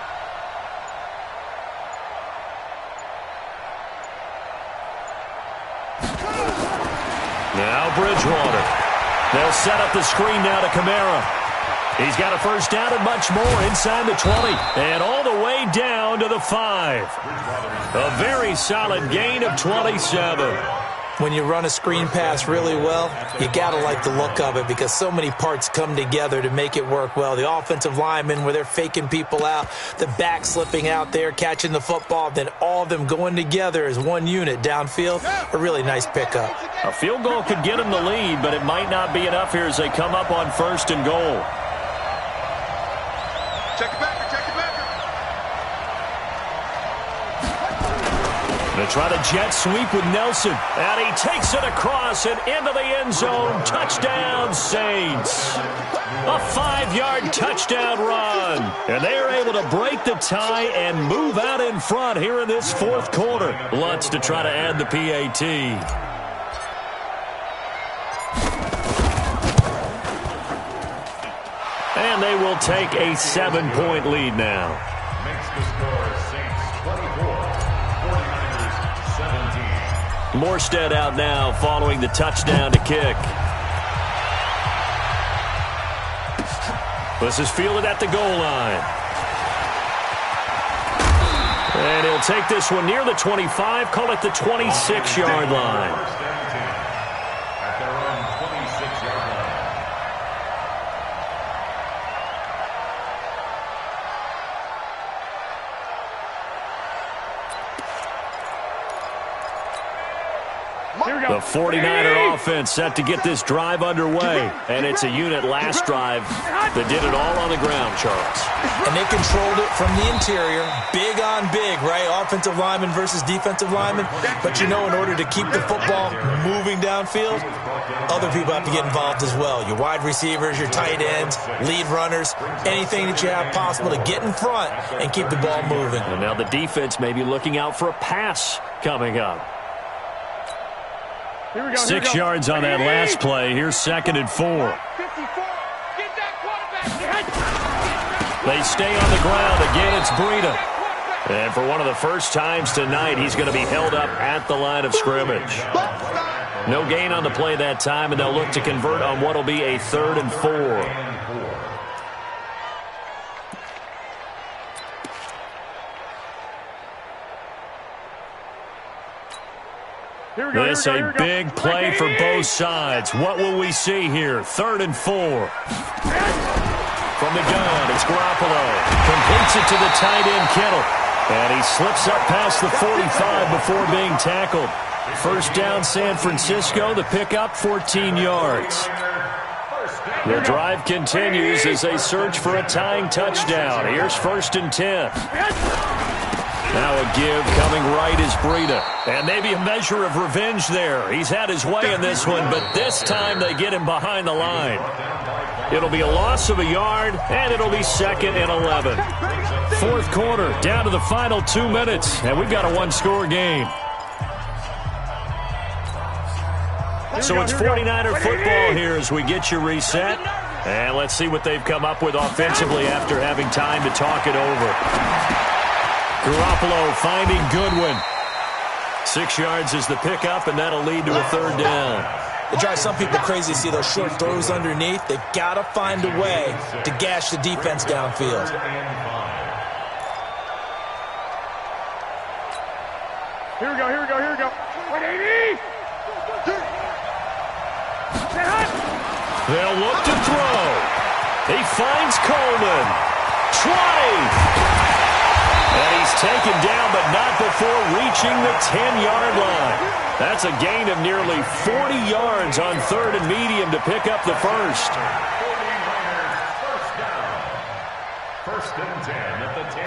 Speaker 3: Now Bridgewater. They'll set up the screen now to Kamara. He's got a first down and much more inside the 20. And all the way down to the 5. A very solid gain of 27.
Speaker 4: When you run a screen pass really well, you got to like the look of it because so many parts come together to make it work well. The offensive linemen, where they're faking people out, the back slipping out there, catching the football, then all of them going together as one unit downfield. A really nice pickup.
Speaker 3: A field goal could get them the lead, but it might not be enough here as they come up on 1st and goal.
Speaker 6: Check it back.
Speaker 3: They try to jet sweep with Nelson. And he takes it across and into the end zone. Touchdown, Saints. A 5-yard touchdown run. And they are able to break the tie and move out in front here in this 4th quarter. Lutz to try to add the PAT. And they will take a 7-point lead now.
Speaker 5: Makes the score Saints 24.
Speaker 3: Morstead out now following the touchdown to kick. This is fielded at the goal line. And he'll take this one near the 25, call it the 26-yard line.
Speaker 5: At their own 26-yard line.
Speaker 3: The 49er offense set to get this drive underway. And it's a unit last drive that did it all on the ground, Charles.
Speaker 4: And they controlled it from the interior. Big on big, right? Offensive lineman versus defensive lineman. But, in order to keep the football moving downfield, other people have to get involved as well. Your wide receivers, your tight ends, lead runners, anything that you have possible to get in front and keep the ball moving.
Speaker 3: And now the defense may be looking out for a pass coming up. 6 yards on that last play. Here's 2nd and 4. They stay on the ground. Again, it's Breida. And for one of the first times tonight, he's going to be held up at the line of scrimmage. No gain on the play that time, and they'll look to convert on what will be a 3rd and 4. This a big play for both sides. What will we see here? 3rd and 4. From the gun, it's Garoppolo. Completes it to the tight end, Kittle. And he slips up past the 45 before being tackled. First down, San Francisco. The pickup, 14 yards. The drive continues as they search for a tying touchdown. Here's 1st and 10. Now a give coming right is Breida. And maybe a measure of revenge there. He's had his way in this one, but this time they get him behind the line. It'll be a loss of a yard, and it'll be 2nd and 11. 4th quarter, down to the final 2 minutes, and we've got a 1-score game. So it's 49er football here as we get you reset. And let's see what they've come up with offensively after having time to talk it over. Garoppolo finding Goodwin. 6 yards is the pickup, and that'll lead to a 3rd down.
Speaker 4: It drives some people crazy to see those short throws underneath. They've got to find a way to gash the defense downfield.
Speaker 7: Here we go. 180!
Speaker 3: They'll look to throw. He finds Coleman. Try. And he's taken down, but not before reaching the 10-yard line. That's a gain of nearly 40 yards on 3rd and medium to pick up the first.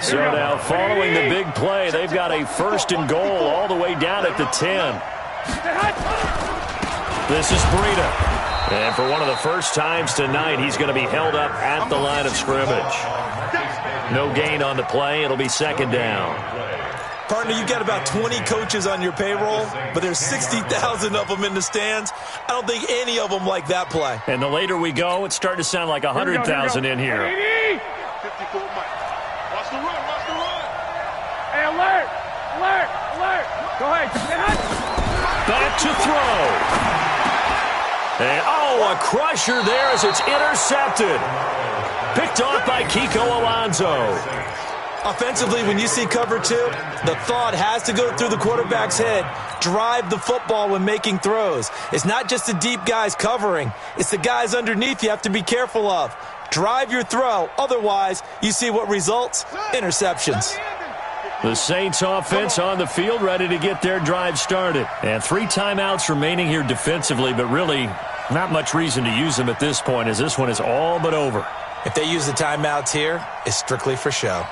Speaker 3: So now following the big play, they've got a 1st and goal all the way down at the 10. This is Breida. And for one of the first times tonight, he's going to be held up at the line of scrimmage. No gain on the play. It'll be 2nd down.
Speaker 4: Partner, you got about 20 coaches on your payroll, but there's 60,000 of them in the stands. I don't think any of them like that play.
Speaker 3: And the later we go, it's starting to sound like 100,000 in here.
Speaker 6: 54 Mike. Watch the run, watch the run.
Speaker 7: Hey, alert! Alert! Alert! Go ahead.
Speaker 3: Back to throw. And, a crusher there as it's intercepted. Picked off by Kiko Alonso.
Speaker 4: Offensively, when you see cover two, the thought has to go through the quarterback's head. Drive the football when making throws. It's not just the deep guys covering. It's the guys underneath you have to be careful of. Drive your throw. Otherwise, you see what results? Interceptions.
Speaker 3: The Saints offense on the field, ready to get their drive started. And 3 timeouts remaining here defensively, but really not much reason to use them at this point as this one is all but over.
Speaker 4: If they use the timeouts here, it's strictly for show.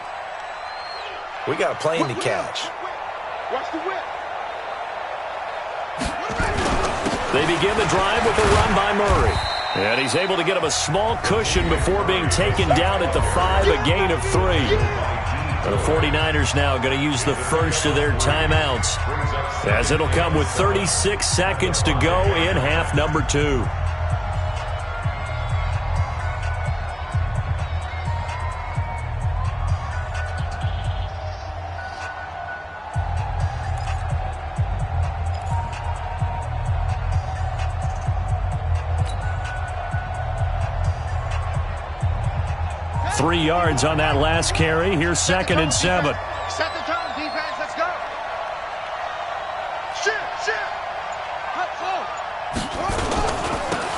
Speaker 4: We got a plane to catch.
Speaker 6: Watch the whip.
Speaker 3: They begin the drive with a run by Murray. And he's able to get him a small cushion before being taken down at the 5, a gain of 3. The 49ers now going to use the first of their timeouts, as it'll come with 36 seconds to go in half number 2. Three yards on that last carry. Here's 2nd and 7.
Speaker 6: Set the tone, defense. Let's go. Shift.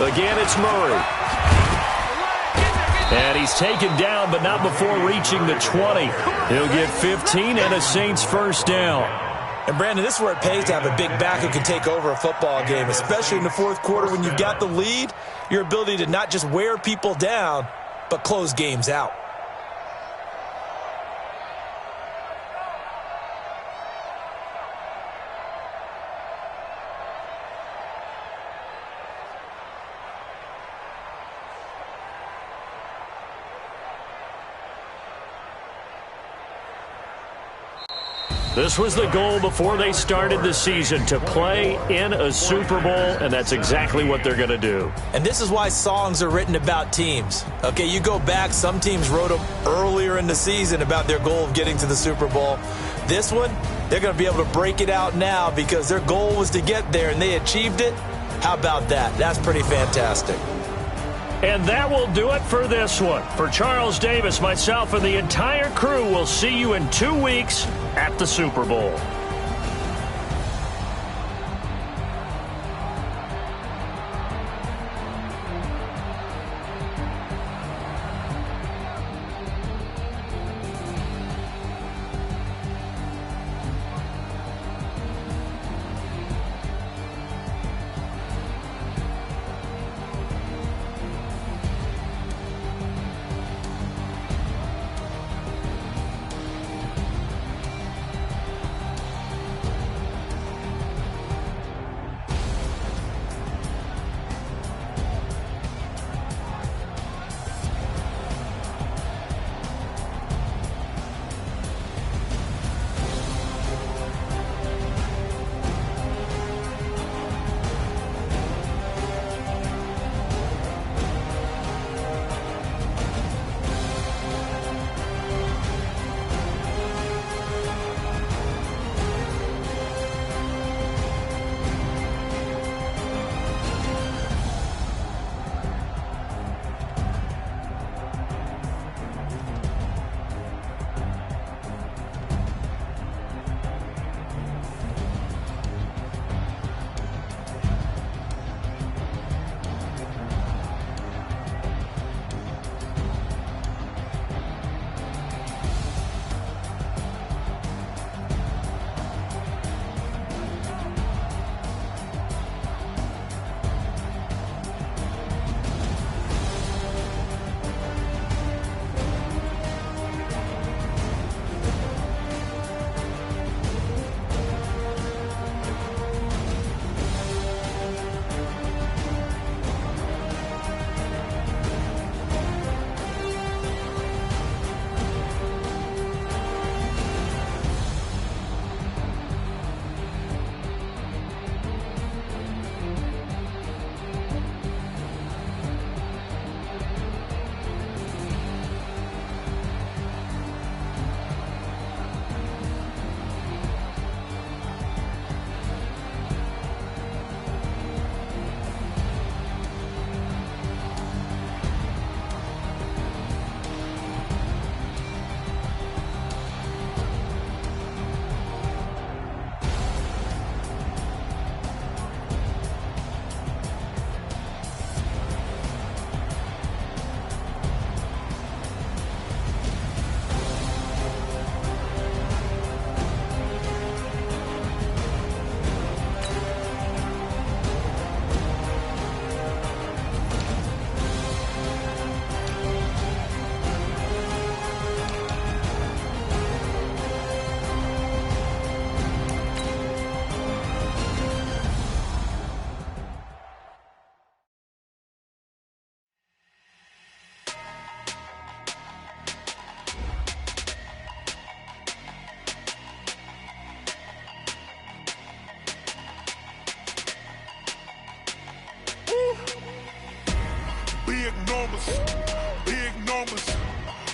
Speaker 3: Again, it's Murray. And he's taken down, but not before reaching the 20. He'll get 15 and a Saints first down.
Speaker 4: And, Brandon, this is where it pays to have a big back who can take over a football game, especially in the fourth quarter when you've got the lead, your ability to not just wear people down, but close games out.
Speaker 3: This was the goal before they started the season, to play in a Super Bowl, and that's exactly what they're going to do.
Speaker 4: And this is why songs are written about teams. Okay, you go back, some teams wrote them earlier in the season about their goal of getting to the Super Bowl. This one, they're going to be able to break it out now because their goal was to get there, and they achieved it. How about that? That's pretty fantastic.
Speaker 3: And that will do it for this one. For Charles Davis, myself, and the entire crew, we'll see you in 2 weeks at the Super Bowl.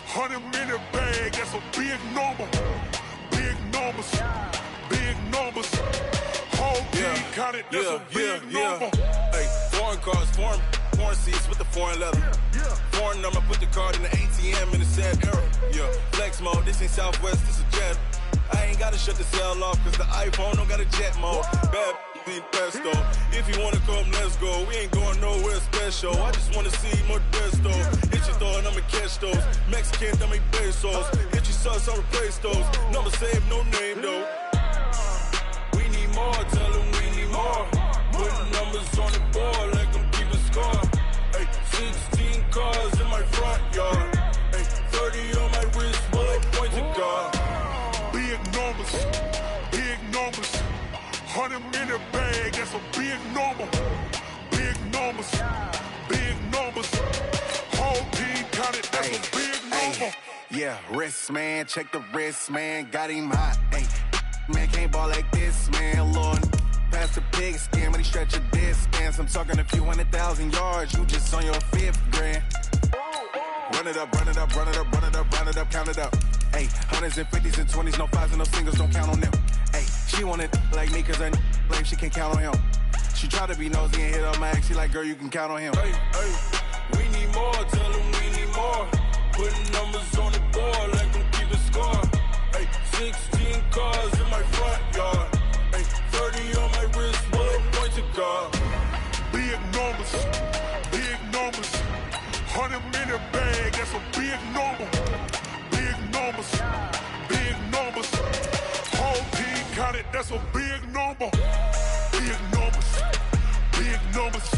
Speaker 8: 100 minute bag, that's a big number. Big numbers, big numbers. Whole team counted, that's a big number.
Speaker 9: Hey, foreign cars, foreign seats with the foreign leather. Foreign number, put the card in the ATM in the sad era. Yeah, flex mode, this ain't Southwest, this a jet. I ain't gotta shut the cell off, cause the iPhone don't got a jet mode. Bad be pesto. If you wanna come, let's go. We ain't going nowhere special. I just wanna see more pesto. Hit your thought, I'ma catch those. Mexican, that make pesos. Hit your sauce, I'll replace those. Number saved, no name though. We need more, tell them we need more. Putting numbers on the board like I'm keeping score. Hey, 16 cars in my front yard. Hey, 30 on my wrist, while I point to God.
Speaker 8: Big numbers, big numbers. 100 minute bag, that's a big number. Big numbers, big numbers. Whole team counted, that's a big number.
Speaker 10: Yeah, wrist man, check the wrist man, got him hot. Ay, man can't ball like this, man. Lord, pass the pig skin, but he stretch a distance. I'm talking a few 100,000 yards, you just on your 5th grand. Run it up, run it up, run it up, run it up, run it up, count it up. Ay, 100s and 50s and 20s, no 5s and no singles, don't count on them. Ay, she want it like me, cause her blame, she can't count on him. She try to be nosy and hit up my ex, she like, girl, you can count on him.
Speaker 9: Hey, we need more, tell them we need more. Putting numbers on the board like I'm keeping score. Hey, 16 cars in my front yard. Hey, 30 on my wrist, while I point to God.
Speaker 8: Big numbers, big numbers. 100 minute bag, that's a big number. Big numbers, big numbers. Whole team counted, that's a big number. Big numbers, big numbers.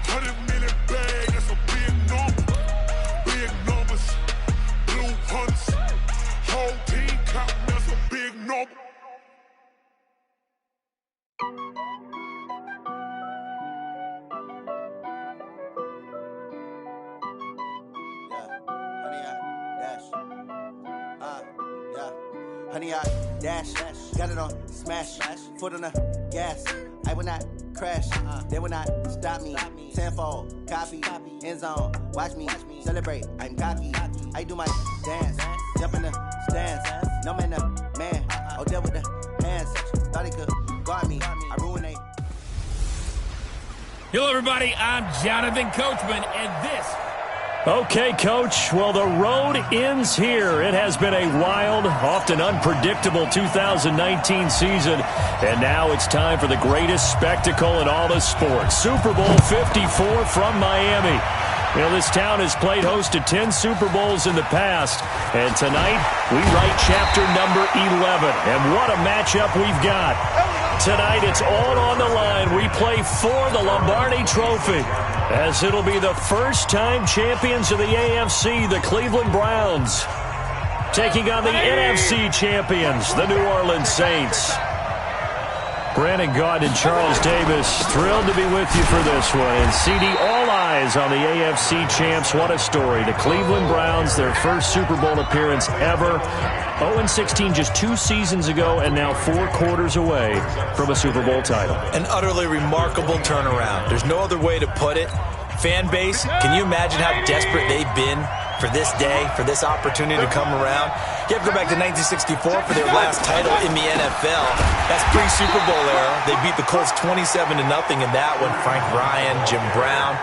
Speaker 8: 100 minute bag, that's a big number. Big numbers, blue hunts. Whole team counting, that's a big number.
Speaker 11: Honey, I dash, got it on smash, foot on the gas. I will not crash, they will not stop me. Tenfold, copy, end zone, watch me celebrate. I'm cocky, I do my dance, jump in the stands. No man, man, oh, deal with the hands. Thought he could guard me, I ruined it.
Speaker 12: Hello, everybody. I'm Jonathan Coachman, and this.
Speaker 3: Okay, Coach. Well, the road ends here. It has been a wild, often unpredictable 2019 season, and now it's time for the greatest spectacle in all of sports. Super Bowl 54 from Miami. You know, this town has played host to 10 Super Bowls in the past, and tonight we write chapter number 11. And what a matchup we've got. Tonight it's all on the line. We play for the Lombardi Trophy, as it'll be the first-time champions of the AFC, the Cleveland Browns, taking on the NFC champions, the New Orleans Saints. Brandon Gaudin and Charles Davis, thrilled to be with you for this one. And CD, all eyes on the AFC champs. What a story. The Cleveland Browns, their first Super Bowl appearance ever. 0-16 just 2 seasons ago, and now 4 quarters away from a Super Bowl title.
Speaker 4: An utterly remarkable turnaround. There's no other way to put it. Fan base, can you imagine how desperate they've been for this day, for this opportunity to come around? You have to go back to 1964 for their last title in the NFL. That's pre-Super Bowl era. They beat the Colts 27-0 in that one. Frank Ryan, Jim Brown.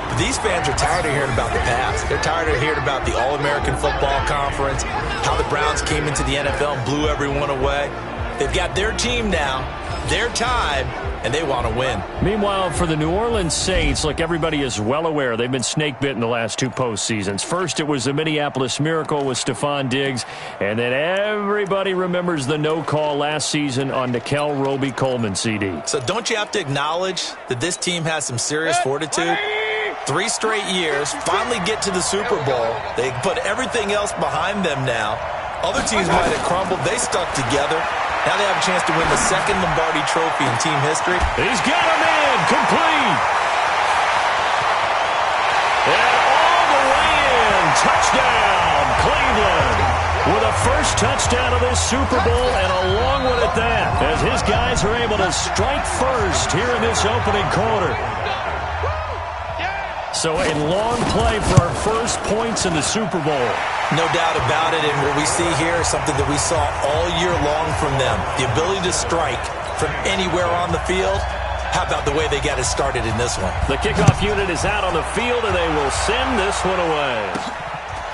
Speaker 4: But these fans are tired of hearing about the past. They're tired of hearing about the All-American Football Conference, how the Browns came into the NFL and blew everyone away. They've got their team now, their time, and they want to win.
Speaker 3: Meanwhile, for the New Orleans Saints, look, everybody is well aware they've been snake-bitten the last 2 postseasons. First, it was the Minneapolis Miracle with Stephon Diggs, and then everybody remembers the no-call last season on Nickel Roby-Coleman, CD.
Speaker 4: So don't you have to acknowledge that this team has some serious fortitude? 3 straight years, finally get to the Super Bowl. They put everything else behind them now. Other teams might have crumbled. They stuck together. Now they have a chance to win the 2nd Lombardi Trophy in team history.
Speaker 3: He's got him in, complete. And all the way in, touchdown, Cleveland. With a first touchdown of this Super Bowl, and a long one at that, as his guys are able to strike first here in this opening quarter. So a long play for our first points in the Super Bowl.
Speaker 4: No doubt about it, and what we see here is something that we saw all year long from them. The ability to strike from anywhere on the field. How about the way they got it started in this one?
Speaker 3: The kickoff unit is out on the field, and they will send this one away.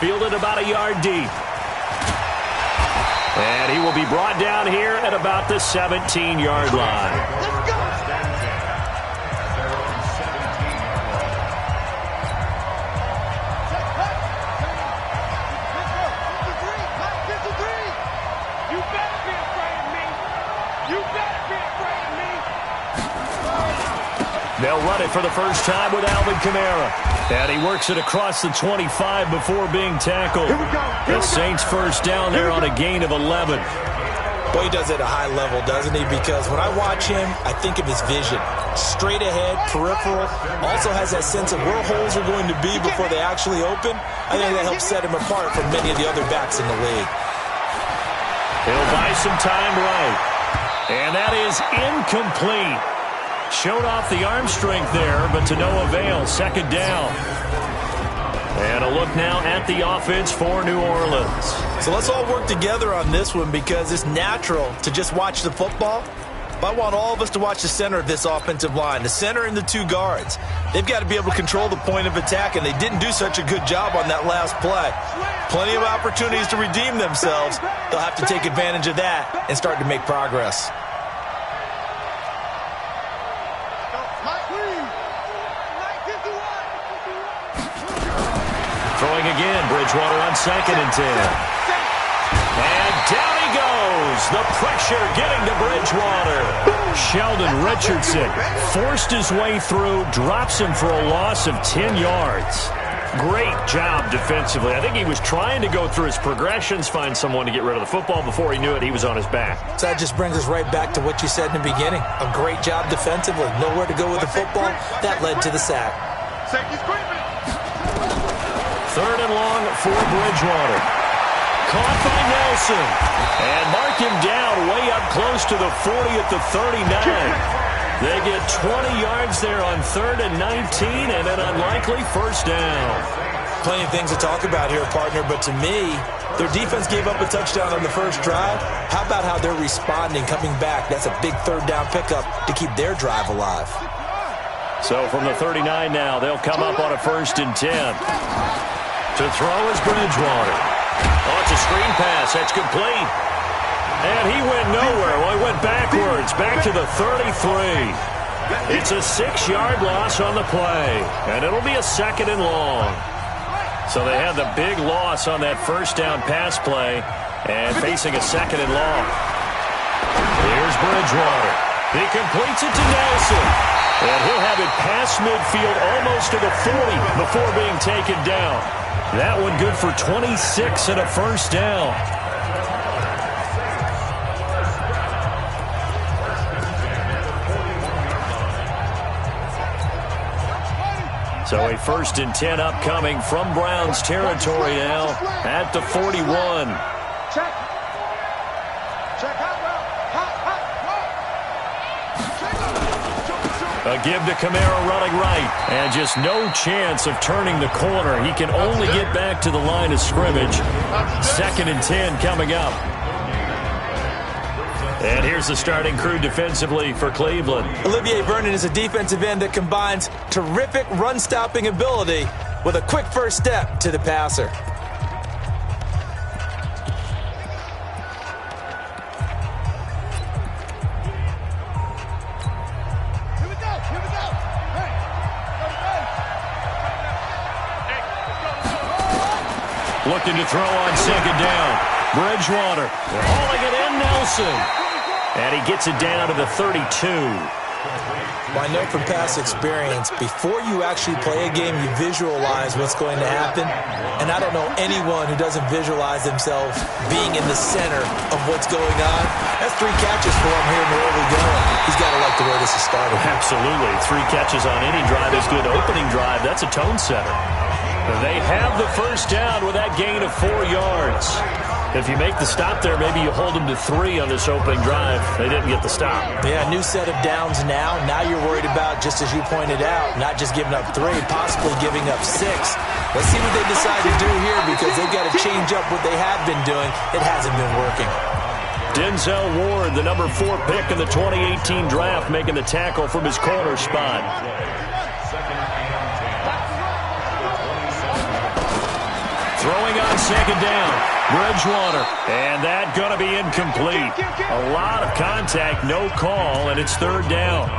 Speaker 3: Fielded about a yard deep. And he will be brought down here at about the 17-yard line.
Speaker 6: Let's go!
Speaker 3: They'll run it for the first time with Alvin Kamara. And he works it across the 25 before being tackled. The Saints first down there on a gain of 11.
Speaker 4: Boy, he does it at a high level, doesn't he? Because when I watch him, I think of his vision. Straight ahead, peripheral. Also has that sense of where holes are going to be before they actually open. I think that helps set him apart from many of the other backs in the league.
Speaker 3: He'll buy some time right. And that is incomplete. Showed off the arm strength there, but to no avail. Second down. And a look now at the offense for New Orleans.
Speaker 4: So let's all work together on this one because it's natural to just watch the football. But I want all of us to watch the center of this offensive line, the center and the two guards. They've got to be able to control the point of attack, and they didn't do such a good job on that last play. Plenty of opportunities to redeem themselves. They'll have to take advantage of that and start to make progress.
Speaker 3: Throwing again, Bridgewater on 2nd and 10. And down he goes. The pressure getting to Bridgewater. Sheldon Richardson forced his way through, drops him for a loss of 10 yards. Great job defensively. I think he was trying to go through his progressions, find someone to get rid of the football. Before he knew it, he was on his back.
Speaker 4: So that just brings us right back to what you said in the beginning. A great job defensively. Nowhere to go with the football. That led to the sack.
Speaker 3: Third and long for Bridgewater. Caught by Nelson. And mark him down way up close to the 40 at the 39. They get 20 yards there on 3rd and 19 and an unlikely first down.
Speaker 4: Plenty of things to talk about here, partner, but to me, their defense gave up a touchdown on the first drive. How about how they're responding, coming back? That's a big third down pickup to keep their drive alive.
Speaker 3: So from the 39 now, they'll come up on a 1st and 10. To throw is Bridgewater. Oh, it's a screen pass. That's complete. And he went nowhere. Well, he went backwards, back to the 33. It's a 6-yard loss on the play. And it'll be a 2nd and long. So they had the big loss on that first down pass play and facing a 2nd and long. Here's Bridgewater. He completes it to Nelson. And he'll have it past midfield almost to the 40 before being taken down. That one good for 26 and a first down. So a 1st and 10 upcoming from Browns territory now at the 41.
Speaker 6: Check. Check out.
Speaker 3: A give to Kamara running right. And just no chance of turning the corner. He can only get back to the line of scrimmage. 2nd and 10 coming up. And here's the starting crew defensively for Cleveland.
Speaker 4: Olivier Vernon is a defensive end that combines terrific run-stopping ability with a quick first step to the passer.
Speaker 3: Looking to throw on 2nd down. Bridgewater hauling it in, Nelson. And he gets it down to the 32.
Speaker 4: Well, I know from past experience, before you actually play a game, you visualize what's going to happen. And I don't know anyone who doesn't visualize themselves being in the center of what's going on. That's 3 catches for him here in the early going. He's got to like the way this is started.
Speaker 3: Absolutely. 3 catches on any drive is good. Opening drive, that's a tone setter. They have the first down with that gain of 4 yards. If you make the stop there, maybe you hold them to 3 on this opening drive. They didn't get the stop.
Speaker 4: Yeah, new set of downs now. Now you're worried about, just as you pointed out, not just giving up 3, possibly giving up 6. Let's see what they decide to do here, because they've got to change up what they have been doing. It hasn't been working.
Speaker 3: Denzel Ward, the number 4 pick in the 2018 draft, making the tackle from his corner spot. Throwing on second down, Bridgewater, and that going to be incomplete. A lot of contact, no call, and it's 3rd down.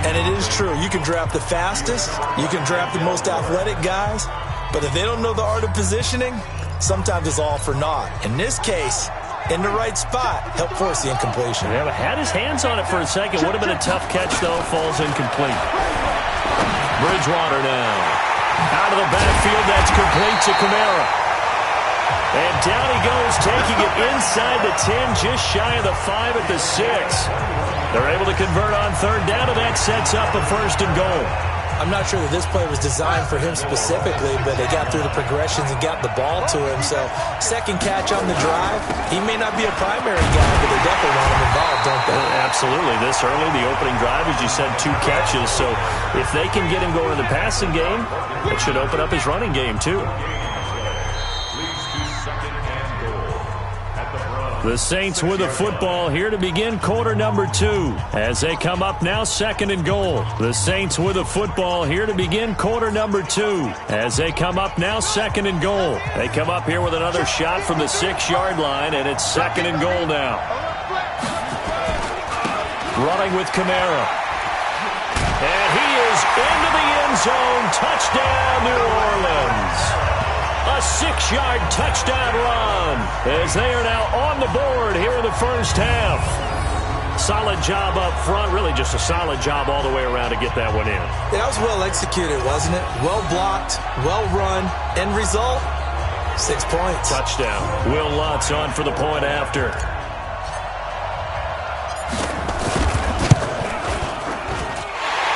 Speaker 4: And it is true. You can draft the fastest, you can draft the most athletic guys, but if they don't know the art of positioning, sometimes it's all for naught. In this case, in the right spot, help force the incompletion.
Speaker 3: Yeah, but had his hands on it for a second. Would have been a tough catch, though. Falls incomplete. Bridgewater now. Out of the backfield, that's complete to Kamara. And down he goes, taking it inside the 10, just shy of the 5 at the 6. They're able to convert on 3rd down, and that sets up a 1st and goal.
Speaker 4: I'm not sure that this play was designed for him specifically, but they got through the progressions and got the ball to him. So, second catch on the drive. He may not be a primary guy, but they definitely want him involved, don't they?
Speaker 3: Absolutely. This early, the opening drive, as you said, 2 catches. So, if they can get him going in the passing game, it should open up his running game, too. The Saints with the football here to begin quarter number 2. As they come up now, 2nd and goal. The Saints with the football here to begin quarter number 2. As they come up now, 2nd and goal. They come up here with another shot from the 6-yard line, and it's 2nd and goal now. Running with Kamara. And he is into the end zone. Touchdown, New Orleans. A 6-yard touchdown run as they are now on the board here in the first half. Solid job up front, really just a solid job all the way around to get that one in.
Speaker 4: That was well executed, wasn't it? Well blocked, well run. End result, 6 points.
Speaker 3: Touchdown. Will Lutz on for the point after.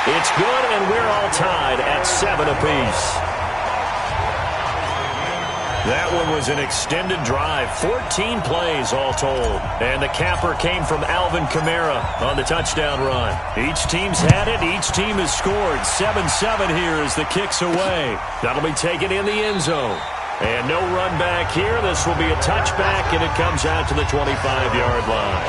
Speaker 3: It's good, and we're all tied at 7 apiece. That one was an extended drive, 14 plays all told. And the capper came from Alvin Kamara on the touchdown run. Each team's had it. Each team has scored. 7-7 here as the kick's away. That'll be taken in the end zone. And no run back here. This will be a touchback, and it comes out to the 25-yard line.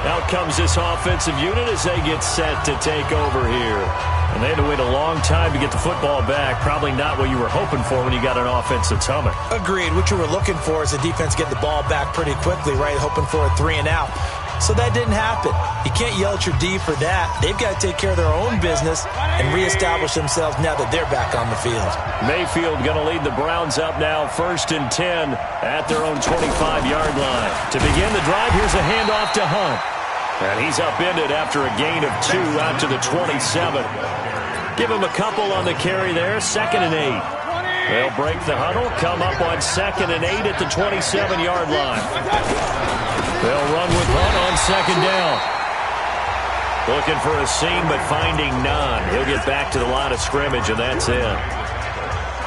Speaker 3: Out comes this offensive unit as they get set to take over here. And they had to wait a long time to get the football back. Probably not what you were hoping for when you got an offense that's humming.
Speaker 4: Agreed. What you were looking for is the defense get the ball back pretty quickly, right? Hoping for a 3 and out. So that didn't happen. You can't yell at your D for that. They've got to take care of their own business and reestablish themselves now that they're back on the field.
Speaker 3: Mayfield going to lead the Browns up now, 1st and 10 at their own 25-yard line. To begin the drive, here's a handoff to Hunt. And he's upended after a gain of 2 out to the 27. Give him a couple on the carry there, 2nd and 8. They'll break the huddle, come up on 2nd and 8 at the 27-yard line. They'll run with Hunt on 2nd down. Looking for a seam, but finding none. He'll get back to the line of scrimmage, and that's it.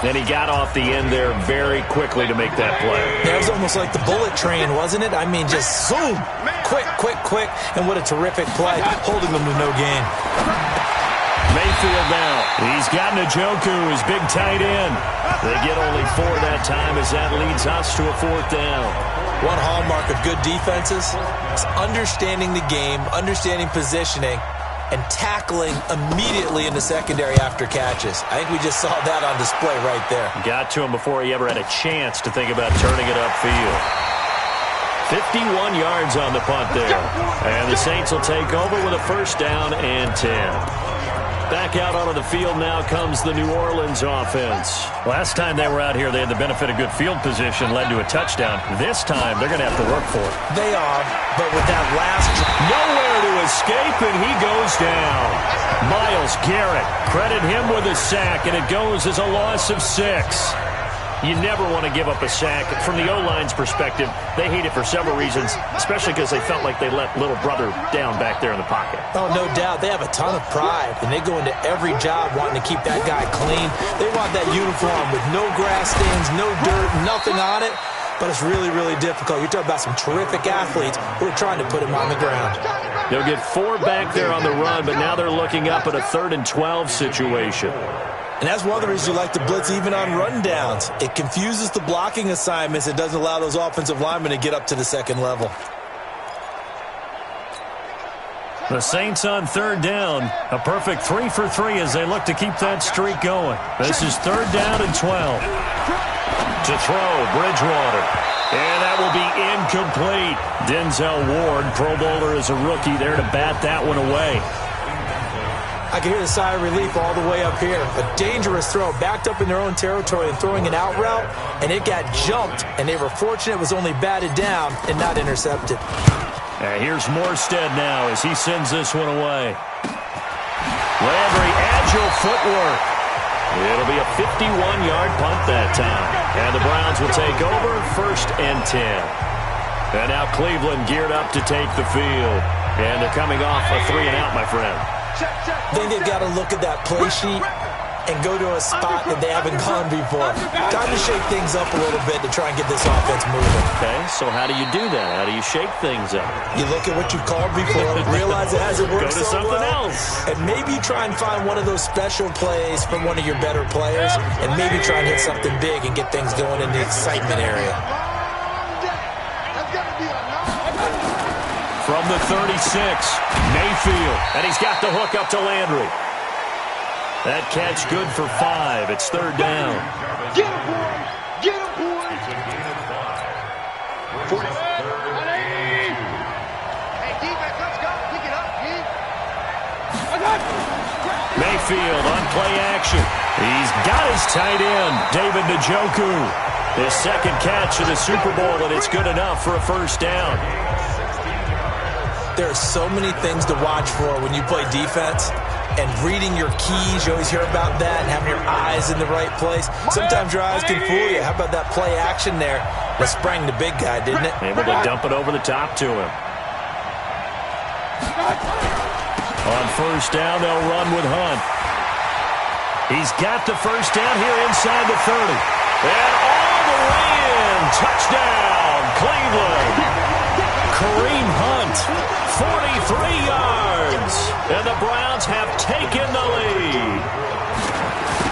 Speaker 3: Then he got off the end there very quickly to make that play.
Speaker 4: That was almost like the bullet train, wasn't it? I mean, just zoom, quick, and what a terrific play, holding them to no gain.
Speaker 3: Mayfield now. He's got Njoku, his big tight end. They get only 4 that time as that leads us to a 4th down.
Speaker 4: One hallmark of good defenses is understanding the game, understanding positioning, and tackling immediately in the secondary after catches. I think we just saw that on display right there.
Speaker 3: Got to him before he ever had a chance to think about turning it upfield. 51 yards on the punt there. And the Saints will take over with a 1st down and 10. Back out onto the field now comes the New Orleans offense. Last time they were out here, they had the benefit of good field position, led to a touchdown. This time, they're going to have to work for it.
Speaker 4: They are, but with that last...
Speaker 3: Nowhere to escape, and he goes down. Myles Garrett, credit him with a sack, and it goes as a loss of 6. You never want to give up a sack. From the O-line's perspective, they hate it for several reasons, especially because they felt like they let little brother down back there in the pocket.
Speaker 4: Oh, no doubt. They have a ton of pride, and they go into every job wanting to keep that guy clean. They want that uniform with no grass stains, no dirt, nothing on it. but it's really, really difficult. You're talking about some terrific athletes who are trying to put him on the ground.
Speaker 3: They'll get 4 back there on the run, but now they're looking up at a 3rd and 12 situation.
Speaker 4: And that's one of the reasons you like to blitz even on rundowns. It confuses the blocking assignments. It doesn't allow those offensive linemen to get up to the second level.
Speaker 3: The Saints on 3rd down. A perfect 3 for 3 as they look to keep that streak going. This is 3rd down and 12. To throw, Bridgewater. And that will be incomplete. Denzel Ward, Pro Bowler as a rookie, there to bat that one away.
Speaker 4: I can hear the sigh of relief all the way up here. A dangerous throw, backed up in their own territory and throwing an out route, and it got jumped, and they were fortunate it was only batted down and not intercepted.
Speaker 3: Here's Morstead now as he sends this one away. Landry, agile footwork. It'll be a 51-yard punt that time. And the Browns will take over 1st and 10. And now Cleveland geared up to take the field. And they're coming off a 3-and-out, my friend.
Speaker 4: I think they've got to look at that play sheet and go to a spot that they haven't gone before. Time to shake things up a little bit to try and get this offense moving.
Speaker 3: Okay, so how do you do that? How do you shake things up?
Speaker 4: You look at what you called before, realize it hasn't worked
Speaker 3: so well. Go to something else.
Speaker 4: And maybe you try and find one of those special plays from one of your better players, and maybe try and hit something big and get things going in the excitement area.
Speaker 3: From the 36, Mayfield, and he's got the hook up to Landry. That catch good for 5. It's 3rd down.
Speaker 6: Get him, boy! Get him, boy! Hey, defense, let's go. Pick it up, kid.
Speaker 3: Mayfield on play action. He's got his tight end, David Njoku. His 2nd catch of the Super Bowl, and it's good enough for a 1st down.
Speaker 4: There are so many things to watch for when you play defense. And reading your keys, you always hear about that, and having your eyes in the right place. Sometimes your eyes can fool you. How about that play action there that sprang the big guy, didn't it?
Speaker 3: Able to dump it over the top to him. On 1st down, they'll run with Hunt. He's got the 1st down here inside the 30. And all the way in. Touchdown, Cleveland. Kareem Hunt, 43 yards. And the Browns have taken the lead.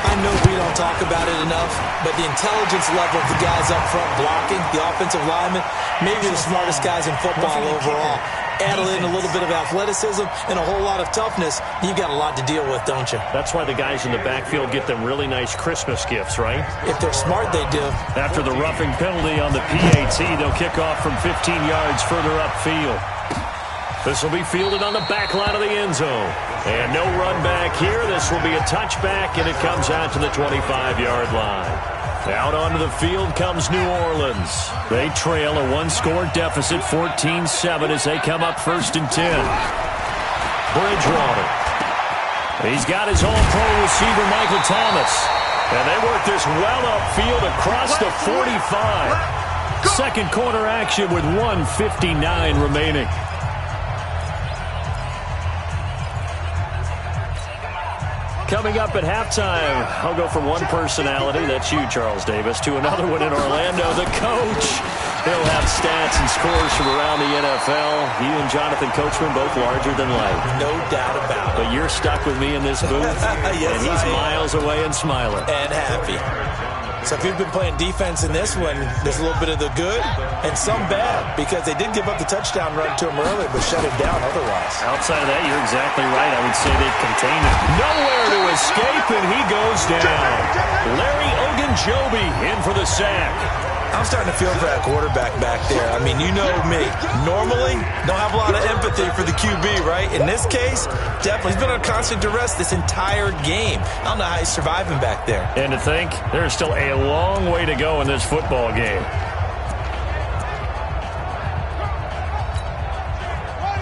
Speaker 4: I know we don't talk about it enough, but the intelligence level of the guys up front blocking, the offensive linemen, maybe the smartest guys in football overall. Add in a little bit of athleticism and a whole lot of toughness, you've got a lot to deal with, don't you?
Speaker 3: That's why the guys in the backfield get them really nice Christmas gifts, right?
Speaker 4: If they're smart, they do.
Speaker 3: After the roughing penalty on the PAT, they'll kick off from 15 yards further upfield. This will be fielded on the back line of the end zone. And no run back here. This will be a touchback, and it comes out to the 25-yard line. Out onto the field comes New Orleans. They trail a 1-score deficit, 14-7, as they come up 1st and 10. Bridgewater. He's got his all-pro receiver, Michael Thomas. And they work this well upfield across the 45. Second quarter action with 1:59 remaining. Coming up at halftime, I'll go from one personality, that's you, Charles Davis, to another one in Orlando, the coach. He'll have stats and scores from around the NFL. You and Jonathan Coachman both larger than life.
Speaker 4: No doubt about it.
Speaker 3: But you're stuck with me in this booth,
Speaker 4: yes,
Speaker 3: and he's miles away and smiling.
Speaker 4: And happy. So if you've been playing defense in this one, there's a little bit of the good and some bad, because they did give up the touchdown run to him earlier, but shut him down otherwise.
Speaker 3: Outside of that, you're exactly right. I would say they've contained it. Nowhere to escape, and he goes down. Larry Ogunjobi in for the sack.
Speaker 4: I'm starting to feel for that quarterback back there. I mean, you know me. Normally, don't have a lot of empathy for the QB, right? In this case, definitely. He's been on constant duress this entire game. I don't know how he's surviving back there.
Speaker 3: And to think, there's still a long way to go in this football game.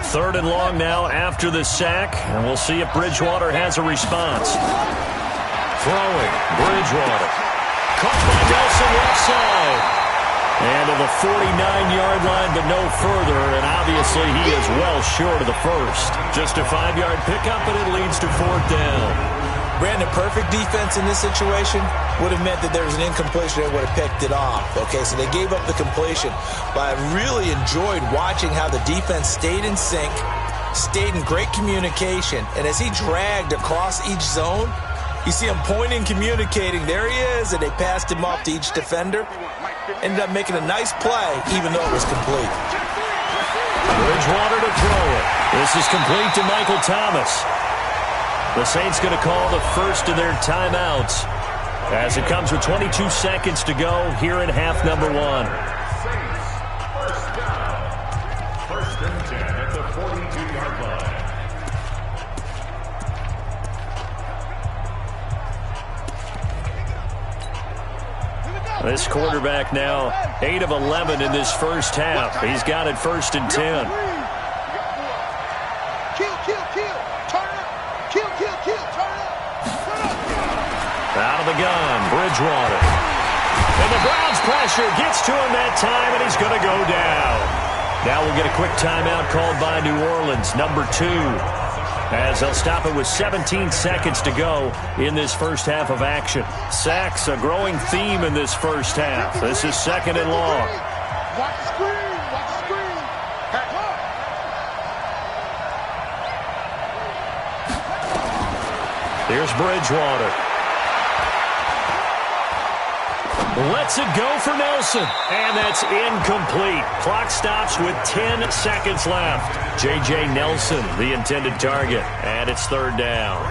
Speaker 3: 3rd and long now after the sack, and we'll see if Bridgewater has a response. Throwing, Bridgewater. Caught by Nelson left side. And to the 49-yard line, but no further, and obviously he is well short of the 1st. Just a 5-yard pickup, and it leads to 4th down.
Speaker 4: Brandon, perfect defense in this situation would have meant that there was an incompletion that would have picked it off. Okay, so they gave up the completion. But I really enjoyed watching how the defense stayed in sync, stayed in great communication, and as he dragged across each zone, you see him pointing, communicating. There he is, and they passed him off to each defender. Ended up making a nice play, even though it was complete.
Speaker 3: Bridgewater to throw it. This is complete to Michael Thomas. The Saints going to call the first of their timeouts as it comes with 22 seconds to go here in half number one.
Speaker 5: First down. First and 10 at the 42-yard line.
Speaker 3: This quarterback now 8 of 11 in this first half. He's got it first and 10. Out of the gun, Bridgewater. And the Browns pressure gets to him that time, and he's going to go down. Now we'll get a quick timeout called by New Orleans, number 2, as they'll stop it with 17 seconds to go in this first half of action. Sacks, a growing theme in this first half. This is second and long.
Speaker 6: Watch the screen. Watch the screen.
Speaker 3: Here's Bridgewater. Lets it go for Nelson. And that's incomplete. Clock stops with 10 seconds left. J.J. Nelson, the intended target. And it's third down.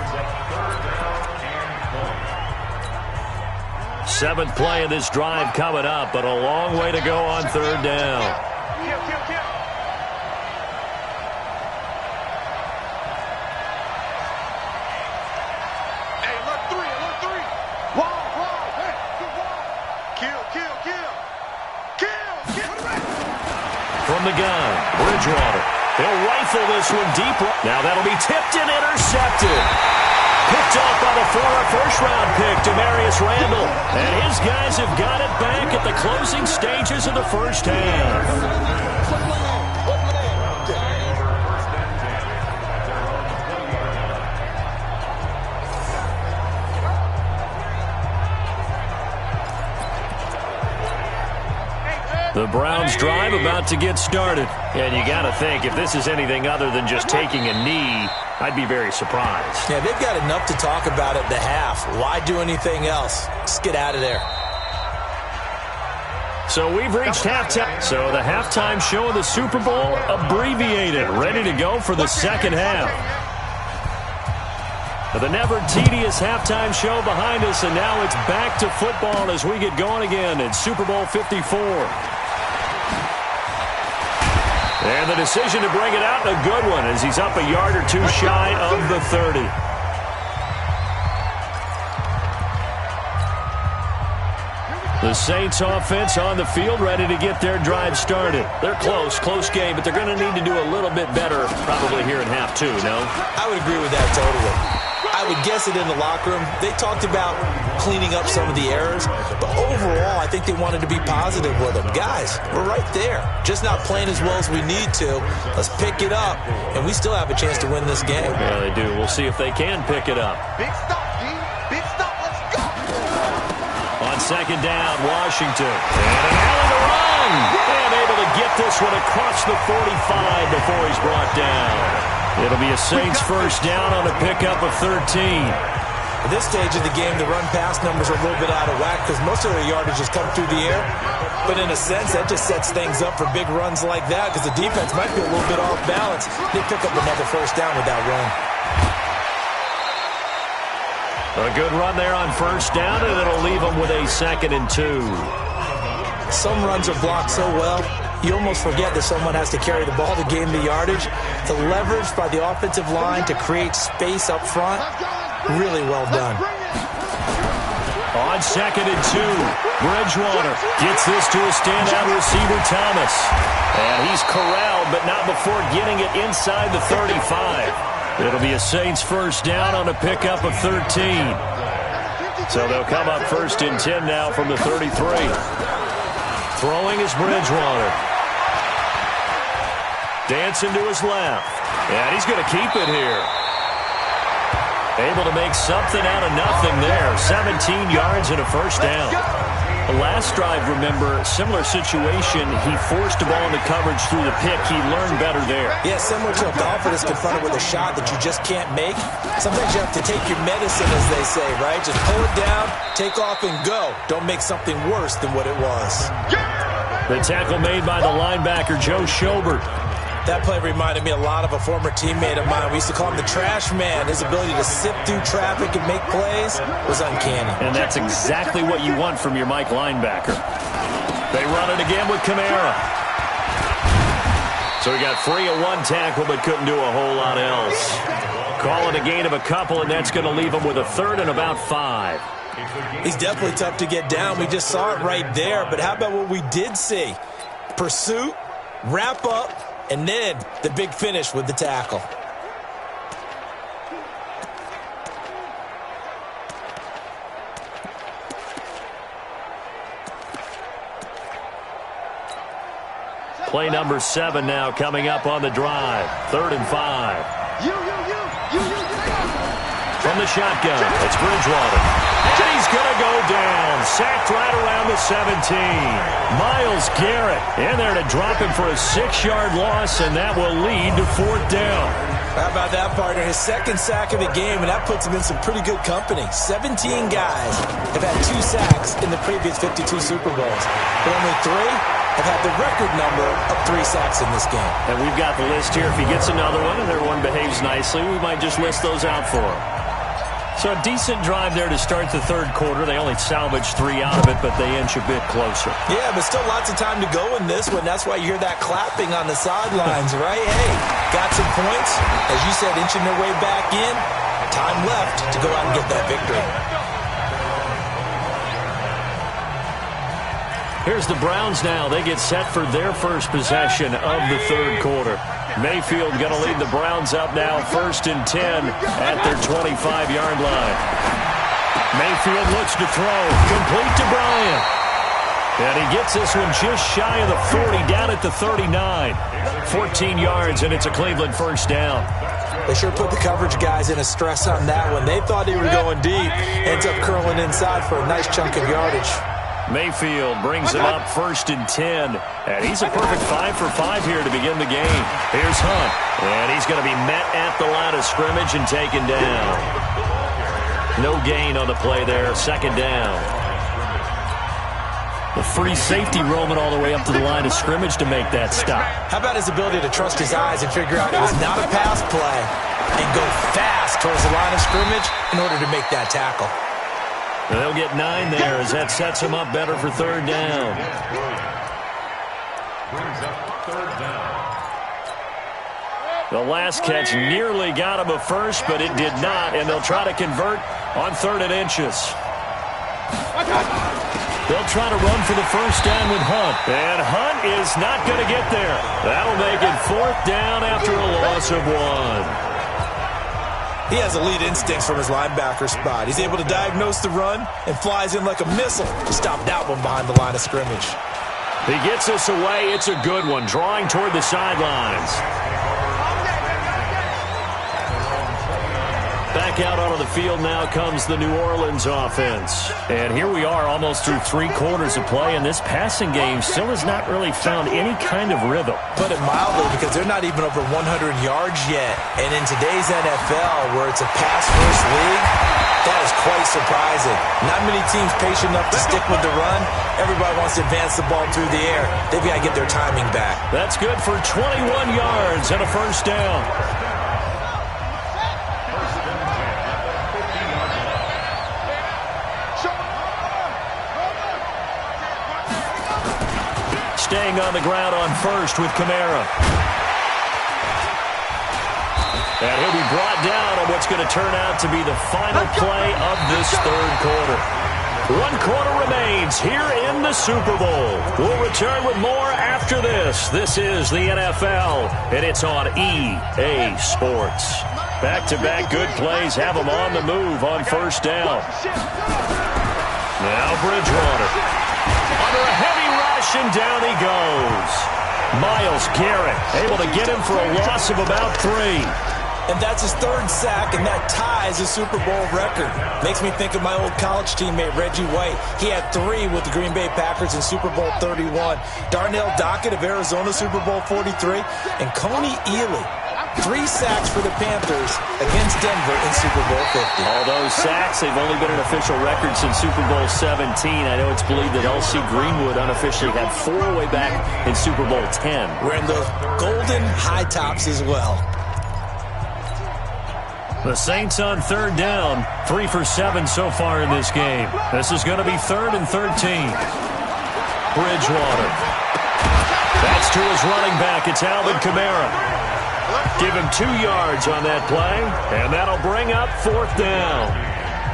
Speaker 3: 7th play of this drive coming up, but a long way to go on third down. From the gun, Bridgewater. He'll rifle this one deep. Now that'll be tipped and intercepted. Picked off by the former first-round pick, Demarius Randall. And his guys have got it back at the closing stages of the first half. The Browns drive about to get started. And you got to think, if this is anything other than just taking a knee, I'd be very surprised.
Speaker 4: Yeah, they've got enough to talk about at the half. Why do anything else? Just get out of there.
Speaker 3: So we've reached halftime. So the halftime show of the Super Bowl abbreviated, ready to go for the second half. The never tedious halftime show behind us, and now it's back to football as we get going again in Super Bowl 54. And the decision to bring it out, a good one, as he's up a yard or two shy of the 30. The Saints offense on the field, ready to get their drive started. They're close game, but they're going to need to do a little bit better probably here in half two, no?
Speaker 4: I would agree with that totally. I would guess it in the locker room. They talked about cleaning up some of the errors, but overall, I think they wanted to be positive with them. Guys, we're right there. Just not playing as well as we need to. Let's pick it up, and we still have a chance to win this game.
Speaker 3: Yeah, they do. We'll see if they can pick it up.
Speaker 6: Big stop, D. Big stop. Let's go.
Speaker 3: On second down, Washington. And an alley to run. And able to get this one across the 45 before he's brought down. It'll be a Saints first down on a pickup of 13.
Speaker 4: At this stage of the game, the run-pass numbers are a little bit out of whack because most of their yardage has come through the air. But in a sense, that just sets things up for big runs like that because the defense might be a little bit off balance. They pick up another first down with that run.
Speaker 3: A good run there on first down, and it'll leave them with a 2nd and 2.
Speaker 4: Some runs are blocked so well, you almost forget that someone has to carry the ball to gain the yardage. The leverage by the offensive line to create space up front, really well done.
Speaker 3: On 2nd and 2, Bridgewater gets this to a standout receiver, Thomas. And he's corralled, but not before getting it inside the 35. It'll be a Saints first down on a pickup of 13. So they'll come up first and 10 now from the 33. Throwing is Bridgewater. Dancing to his left. And he's going to keep it here. Able to make something out of nothing there. 17 yards and a first down. The last drive, remember, similar situation. He forced a ball into coverage through the pick. He learned better there.
Speaker 4: Yeah, similar to a golfer that's confronted with a shot that you just can't make. Sometimes you have to take your medicine, as they say, right? Just pull it down, take off, and go. Don't make something worse than what it was.
Speaker 3: The tackle made by the linebacker, Joe Schobert.
Speaker 4: That play reminded me a lot of a former teammate of mine. We used to call him the trash man. His ability to sift through traffic and make plays was uncanny.
Speaker 3: And that's exactly what you want from your Mike linebacker. They run it again with Kamara. So he got free of one tackle but couldn't do a whole lot else. Call it a gain of a couple, and that's going to leave him with a third and about 5.
Speaker 4: He's definitely tough to get down. We just saw it right there. But how about what we did see? Pursuit, wrap up, and then the big finish with the tackle.
Speaker 3: Play number 7 now coming up on the drive. 3rd and 5. From the shotgun, it's Bridgewater. And he's going to go down. Sacked right around the 17. Myles Garrett in there to drop him for a 6-yard loss, and that will lead to 4th down.
Speaker 4: How about that, partner? His second sack of the game, and that puts him in some pretty good company. 17 guys have had 2 sacks in the previous 52 Super Bowls, but only 3 have had the record number of 3 sacks in this game.
Speaker 3: And we've got the list here. If he gets another one and everyone behaves nicely, we might just list those out for him. So a decent drive there to start the 3rd quarter. They only salvaged 3 out of it, but they inch a bit closer.
Speaker 4: Yeah, but still lots of time to go in this one. That's why you hear that clapping on the sidelines, right? Hey, got some points. As you said, inching their way back in. Time left to go out and get that victory.
Speaker 3: Here's the Browns now. They get set for their first possession of the 3rd quarter. Mayfield going to lead the Browns up now, 1st and 10 at their 25-yard line. Mayfield looks to throw. Complete to Bryant. And he gets this one just shy of the 40, down at the 39. 14 yards, and it's a Cleveland 1st down.
Speaker 4: They sure put the coverage guys in a stress on that one. They thought they were going deep. Ends up curling inside for a nice chunk of yardage.
Speaker 3: Mayfield brings it up 1st and 10. And he's a perfect 5 for 5 here to begin the game. Here's Hunt. And he's going to be met at the line of scrimmage and taken down. No gain on the play there. 2nd down. The free safety roaming all the way up to the line of scrimmage to make that stop.
Speaker 4: How about his ability to trust his eyes and figure out it was not a pass play and go fast towards the line of scrimmage in order to make that tackle.
Speaker 3: And they'll get 9 there as that sets him up better for 3rd down.
Speaker 5: Brings up 3rd down.
Speaker 3: The last catch nearly got him a first, but it did not, and they'll try to convert on 3rd and inches. They'll try to run for the 1st down with Hunt, and Hunt is not going to get there. That'll make it 4th down after a loss of 1.
Speaker 4: He has elite instincts from his linebacker spot. He's able to diagnose the run and flies in like a missile to stop that one behind the line of scrimmage.
Speaker 3: He gets this away. It's a good one, drawing toward the sidelines. Back out onto the field now comes the New Orleans offense. And here we are almost through 3 quarters of play, and this passing game still has not really found any kind of rhythm.
Speaker 4: Put it mildly, because they're not even over 100 yards yet. And in today's NFL, where it's a pass-first league, that is quite surprising. Not many teams patient enough to stick with the run. Everybody wants to advance the ball through the air. They've got to get their timing back.
Speaker 3: That's good for 21 yards and a 1st down. Staying on the ground on 1st with Kamara. And he'll be brought down on what's going to turn out to be the final play of this 3rd quarter. 1 quarter remains here in the Super Bowl. We'll return with more after this. This is the NFL, and it's on EA Sports. Back-to-back good plays have them on the move on 1st down. Now Bridgewater. Under a heavy rush, and down he goes. Myles Garrett able to get him for a loss of about 3.
Speaker 4: And that's his third sack, and that ties a Super Bowl record. Makes me think of my old college teammate, Reggie White. He had 3 with the Green Bay Packers in Super Bowl 31. Darnell Dockett of Arizona, Super Bowl 43. And Coney Ely, 3 sacks for the Panthers against Denver in Super Bowl 50.
Speaker 3: All those sacks, they've only been an official record since Super Bowl 17. I know it's believed that L.C. Greenwood unofficially had 4 way back in Super Bowl 10.
Speaker 4: Wearing those golden high tops as well.
Speaker 3: The Saints on third down, 3 for 7 so far in this game. This is going to be 3rd and 13. Bridgewater. That's to his running back. It's Alvin Kamara. Give him 2 yards on that play, and that'll bring up 4th down.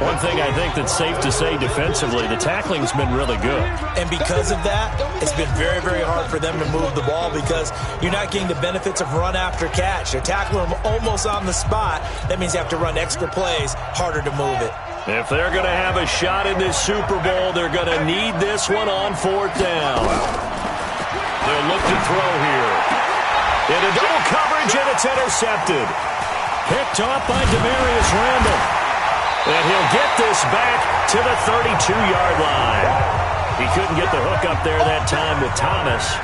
Speaker 3: One thing I think that's safe to say defensively, the tackling's been really good.
Speaker 4: And because of that, it's been very, very hard for them to move the ball because you're not getting the benefits of run after catch. They're tackling them almost on the spot. That means you have to run extra plays, harder to move it.
Speaker 3: If they're going to have a shot in this Super Bowl, they're going to need this one on 4th down. They'll look to throw here. Into double coverage, and it's intercepted. Picked off by Demarius Randall. And he'll get this back to the 32-yard line. He couldn't get the hook up there that time with Thomas.